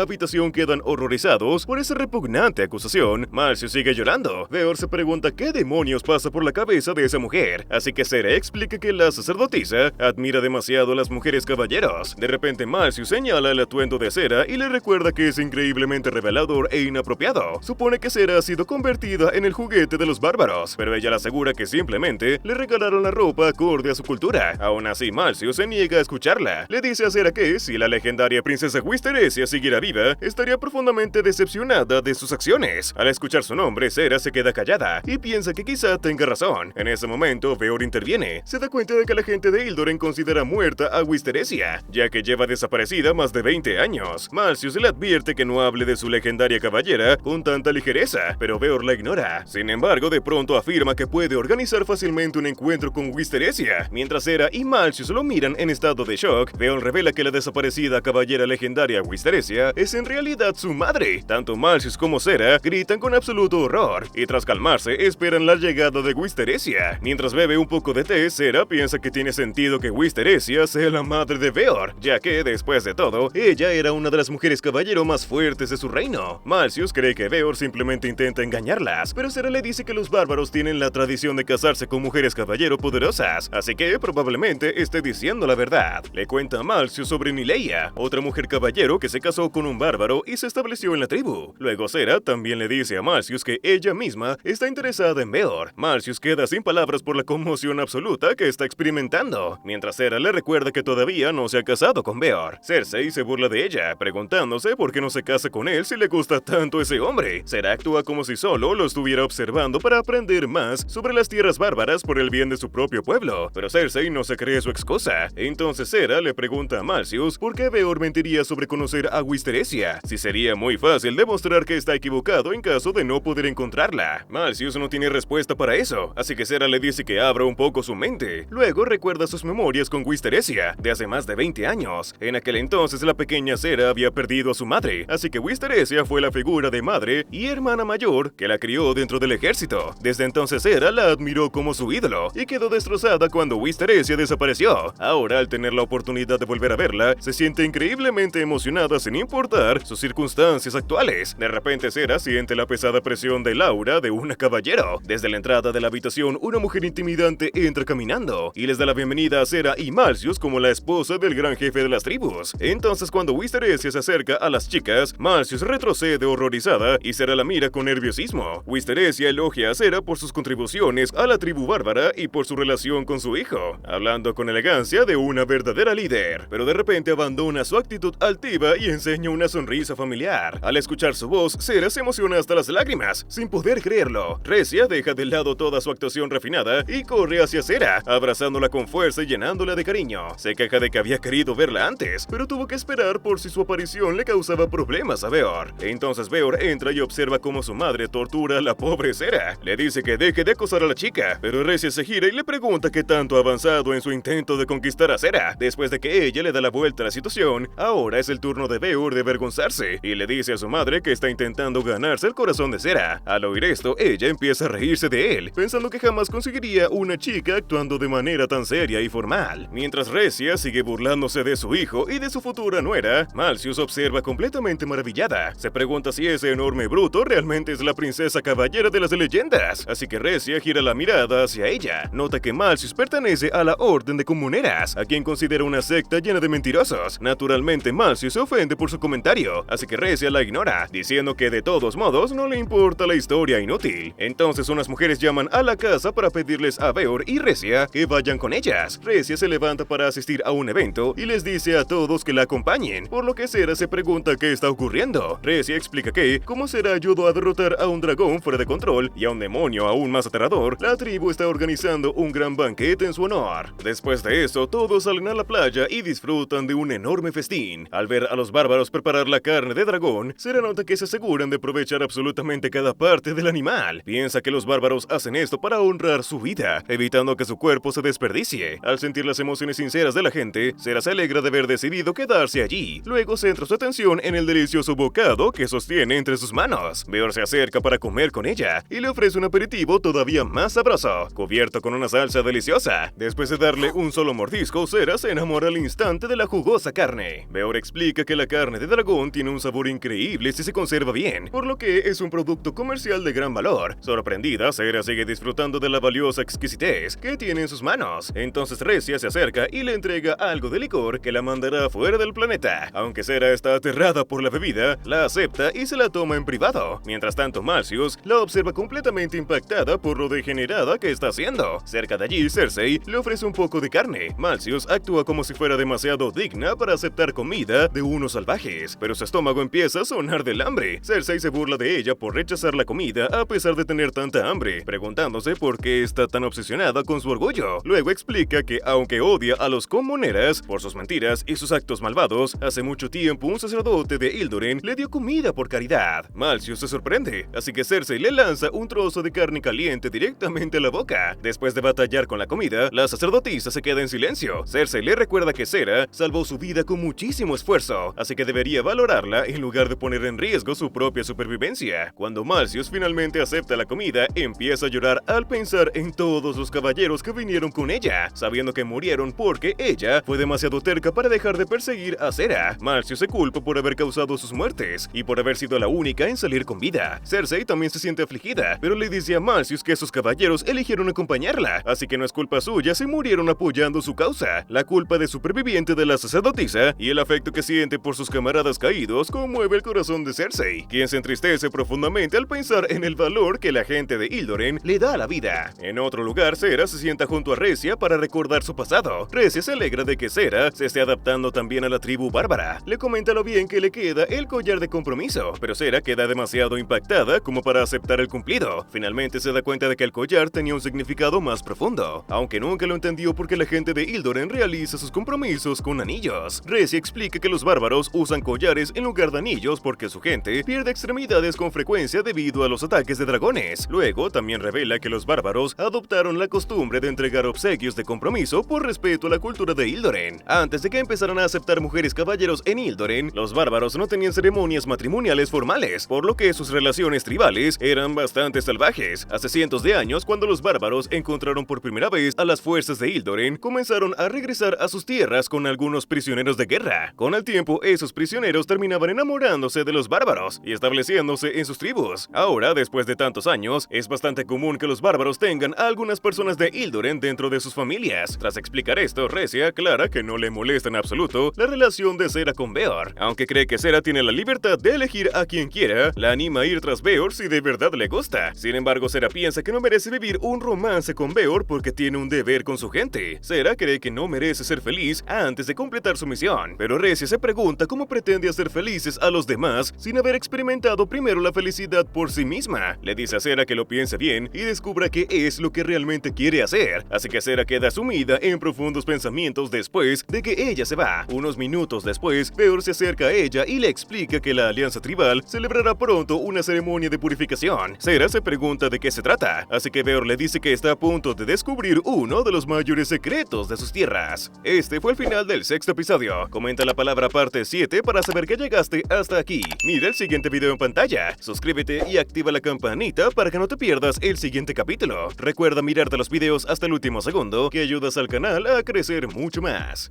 habitación quedan horrorizados por esa repugnante acusación, Malcius sigue llorando. Veor se pregunta qué demonios pasa por la cabeza de esa mujer, así que Cera explica que la sacerdotisa admira demasiado a las mujeres caballeros. De repente Malcius señala el atuendo de Cera y le recuerda que es increíblemente revelador e inapropiado. Supone que Cera ha sido convertida en el juguete de los bárbaros, pero ella le asegura que simplemente le regalaron la ropa acorde a su cultura. Aún así, Malcius se niega a escucharla. Le dice a Cera que, si la legendaria princesa Wisteresia siguiera viva, estaría profundamente decepcionada de sus acciones. Al escuchar su nombre, Cera se queda callada y piensa que quizá tenga razón. En ese momento, Veor interviene. Se da cuenta de que la gente de Ildoren considera muerta a Wisteresia, ya que lleva desaparecida más de 20 años. Malcius le advierte que no hable de su legendaria caballera con tanta ligereza, pero Veor la ignora. Sin embargo, de pronto afirma que puede organizar fácilmente un encuentro con Wisteresia. Mientras Cera y Malcius lo miran en estado de shock, Veor revela que la desaparecida caballera legendaria Wisteresia es en realidad su madre. Tanto Malcius como Cera gritan con absoluto horror, y tras calmarse esperan la llegada de Wisteresia. Mientras bebe un poco de té, Cera piensa que tiene sentido que Wisteresia sea la madre de Veor, ya que, después de todo, ella era una de las mujeres caballero más fuertes de su reino. Malcius cree que Veor simplemente intenta engañarlas, pero Cera le dice que los bárbaros tienen la tradición de casarse con mujeres caballero poderosas, así que probablemente esté diciendo la verdad. Le cuenta a Malcius sobre Nileia, otra mujer caballero que se casó con un bárbaro y se estableció en la tribu. Luego Cera también le dice a Malcius que ella misma está interesada en Veor. Malcius queda sin palabras por la conmoción absoluta que está experimentando, mientras Cera le recuerda que todavía no se ha casado con Veor. Cersei se burla de ella, preguntándose por qué no se casa con él si le gusta tanto ese hombre. Cera actúa como si solo lo estuviera observando para aprender más sobre las tierras bárbaras por el bien de su propio pueblo, pero Cersei no se cree su excusa. Entonces Cera le pregunta a Malcius por qué Veor mentiría sobre conocer a Wisteresia, si sería muy fácil demostrar que está equivocado en caso de no poder encontrarla. Malcius no tiene respuesta para eso, así que Cera le dice que abra un poco su mente. Luego recuerda sus memorias con Wisteresia de hace más de 20 años. En aquel entonces la pequeña Cera había perdido a su madre, así que Wisteresia fue la figura de madre y hermana mayor que la crió dentro del ejército. Desde entonces Cera la admiró como su ídolo y quedó destrozada cuando Wisteresia desapareció. Ahora, al tener la oportunidad de volver a verla, se siente increíblemente emocionada sin importar sus circunstancias actuales. De repente Cera siente la pesada presión del aura de un caballero. Desde la entrada de la habitación, una mujer intimidante entra caminando y les da la bienvenida a Cera y Malcius como la esposa del gran jefe de las tribus. Entonces, cuando Wisteresia se acerca a las chicas, Malcius retrocede horrorizada y Cera la mira con nerviosismo. Wisteresia elogia a Cera por sus contribuciones a la tribu bárbara y por su relación con su hijo, hablando con elegancia de una verdadera líder, pero de repente abandona su actitud altiva y enseña una sonrisa familiar. Al escuchar su voz, Cera se emociona hasta las lágrimas, sin poder creerlo. Recia deja de lado toda su actuación refinada y corre hacia Cera, abrazándola con fuerza y llenándola de cariño. Se queja de que había querido verla antes, pero tuvo que esperar por si su aparición le causaba problemas a Veor. Entonces Veor entra y observa cómo su madre tortura a la pobre Cera. Le dice que deje de acosar a la chica, pero Recia se gira y le pregunta qué tanto ha avanzado en su intento de conquistar a Cera. Después de que ella le da la vuelta a la situación, ahora es el turno de Veor de avergonzarse y le dice a su madre que está intentando ganarse el corazón de Cera. Al oír esto, ella empieza a reírse de él, pensando que jamás conseguiría una chica actuando de manera tan seria y formal. Mientras Recia sigue burlándose de su hijo y de su futura nuera, Malcius observa completamente maravillada. Se pregunta si ese enorme bruto realmente es la princesa caballera de las leyendas, así que Recia gira la mirada hacia ella. Nota que Malcius pertenece a la Orden de Comuneras, a quien considera una secta llena de mentirosos. Naturalmente, Malcius se ofende por su comentario, así que Recia la ignora, diciendo que de todos modos no le importa la historia inútil. Entonces unas mujeres llaman a la casa para pedirles a Veor y Recia que vayan con ellas. Recia se levanta para asistir a un evento y les dice a todos que la acompañen, por lo que Cera se pregunta qué está ocurriendo. Recia explica que, como Cera ayudó a derrotar a un dragón fuera de control y a un demonio aún más aterrador, la tribu está organizando un gran banquete en su honor. Después de eso, todos salen a la playa y disfrutan de un enorme festín. Al ver a los bárbaros preparar la carne de dragón, Cera nota que se aseguran de aprovechar absolutamente cada parte del animal. Piensa que los bárbaros hacen esto para honrar su vida, evitando que su cuerpo se desperdicie. Al sentir las emociones sinceras de la gente, Cera se alegra de haber decidido quedarse allí. Luego centra su atención en el delicioso bocado que sostiene entre sus sus manos. Beor se acerca para comer con ella y le ofrece un aperitivo todavía más sabroso, cubierto con una salsa deliciosa. Después de darle un solo mordisco, Cera se enamora al instante de la jugosa carne. Beor explica que la carne de dragón tiene un sabor increíble si se conserva bien, por lo que es un producto comercial de gran valor. Sorprendida, Cera sigue disfrutando de la valiosa exquisitez que tiene en sus manos. Entonces Recia se acerca y le entrega algo de licor que la mandará fuera del planeta. Aunque Cera está aterrada por la bebida, la acepta y se la toma en privado. Mientras tanto, Malcius la observa completamente impactada por lo degenerada que está haciendo. Cerca de allí, Cersei le ofrece un poco de carne. Malcius actúa como si fuera demasiado digna para aceptar comida de unos salvajes, pero su estómago empieza a sonar del hambre. Cersei se burla de ella por rechazar la comida a pesar de tener tanta hambre, preguntándose por qué está tan obsesionada con su orgullo. Luego explica que aunque odia a los comuneras por sus mentiras y sus actos malvados, hace mucho tiempo un sacerdote de Ildoren le dio comida por caridad. Malcius se sorprende, así que Cersei le lanza un trozo de carne caliente directamente a la boca. Después de batallar con la comida, la sacerdotisa se queda en silencio. Cersei le recuerda que Cera salvó su vida con muchísimo esfuerzo, así que debería valorarla en lugar de poner en riesgo su propia supervivencia. Cuando Malcius finalmente acepta la comida, empieza a llorar al pensar en todos los caballeros que vinieron con ella, sabiendo que murieron porque ella fue demasiado terca para dejar de perseguir a Cera. Malcius se culpa por haber causado sus muertes y por haber sido la única en salir con vida. Cersei también se siente afligida, pero le dice a Malcius que esos caballeros eligieron acompañarla, así que no es culpa suya si murieron apoyando su causa. La culpa de superviviente de la sacerdotisa y el afecto que siente por sus camaradas caídos conmueve el corazón de Cersei, quien se entristece profundamente al pensar en el valor que la gente de Ildoren le da a la vida. En otro lugar, Cera se sienta junto a Recia para recordar su pasado. Recia se alegra de que Cera se esté adaptando también a la tribu bárbara. Le comenta lo bien que le queda el collar de compromiso, pero Cera queda demasiado impactada como para aceptar el cumplido. Finalmente se da cuenta de que el collar tenía un significado más profundo, aunque nunca lo entendió porque la gente de Ildoren realiza sus compromisos con anillos. Recia explica que los bárbaros usan collares en lugar de anillos porque su gente pierde extremidades con frecuencia debido a los ataques de dragones. Luego también revela que los bárbaros adoptaron la costumbre de entregar obsequios de compromiso por respeto a la cultura de Ildoren. Antes de que empezaran a aceptar mujeres caballeros en Ildoren, los bárbaros no tenían ceremonias matrimoniales formales, por lo que sus relaciones tribales eran bastante salvajes. Hace cientos de años, cuando los bárbaros encontraron por primera vez a las fuerzas de Ildoren, comenzaron a regresar a sus tierras con algunos prisioneros de guerra. Con el tiempo, esos prisioneros terminaban enamorándose de los bárbaros y estableciéndose en sus tribus. Ahora, después de tantos años, es bastante común que los bárbaros tengan a algunas personas de Ildoren dentro de sus familias. Tras explicar esto, Recia aclara que no le molesta en absoluto la relación de Cera con Beor. Aunque cree que Cera tiene la libertad de elegir a quien quiera, la anima a ir tras Beor si de verdad le gusta. Sin embargo, Cera piensa que no merece vivir un romance con Beor porque tiene un deber con su gente. Cera cree que no merece ser feliz antes de completar su misión, pero Recia se pregunta cómo pretende hacer felices a los demás sin haber experimentado primero la felicidad por sí misma. Le dice a Cera que lo piense bien y descubra qué es lo que realmente quiere hacer, así que Cera queda sumida en profundos pensamientos después de que ella se va. Unos minutos después, Beor se acerca a ella y le explica que la alianza tribal celebrará pronto una ceremonia de purificación. Cera se pregunta de qué se trata, así que Beor le dice que está a punto de descubrir uno de los mayores secretos de sus tierras. Este fue el final del sexto episodio. Comenta la palabra parte 7 para saber que llegaste hasta aquí. Mira el siguiente video en pantalla, suscríbete y activa la campanita para que no te pierdas el siguiente capítulo. Recuerda mirarte los videos hasta el último segundo, que ayudas al canal a crecer mucho más.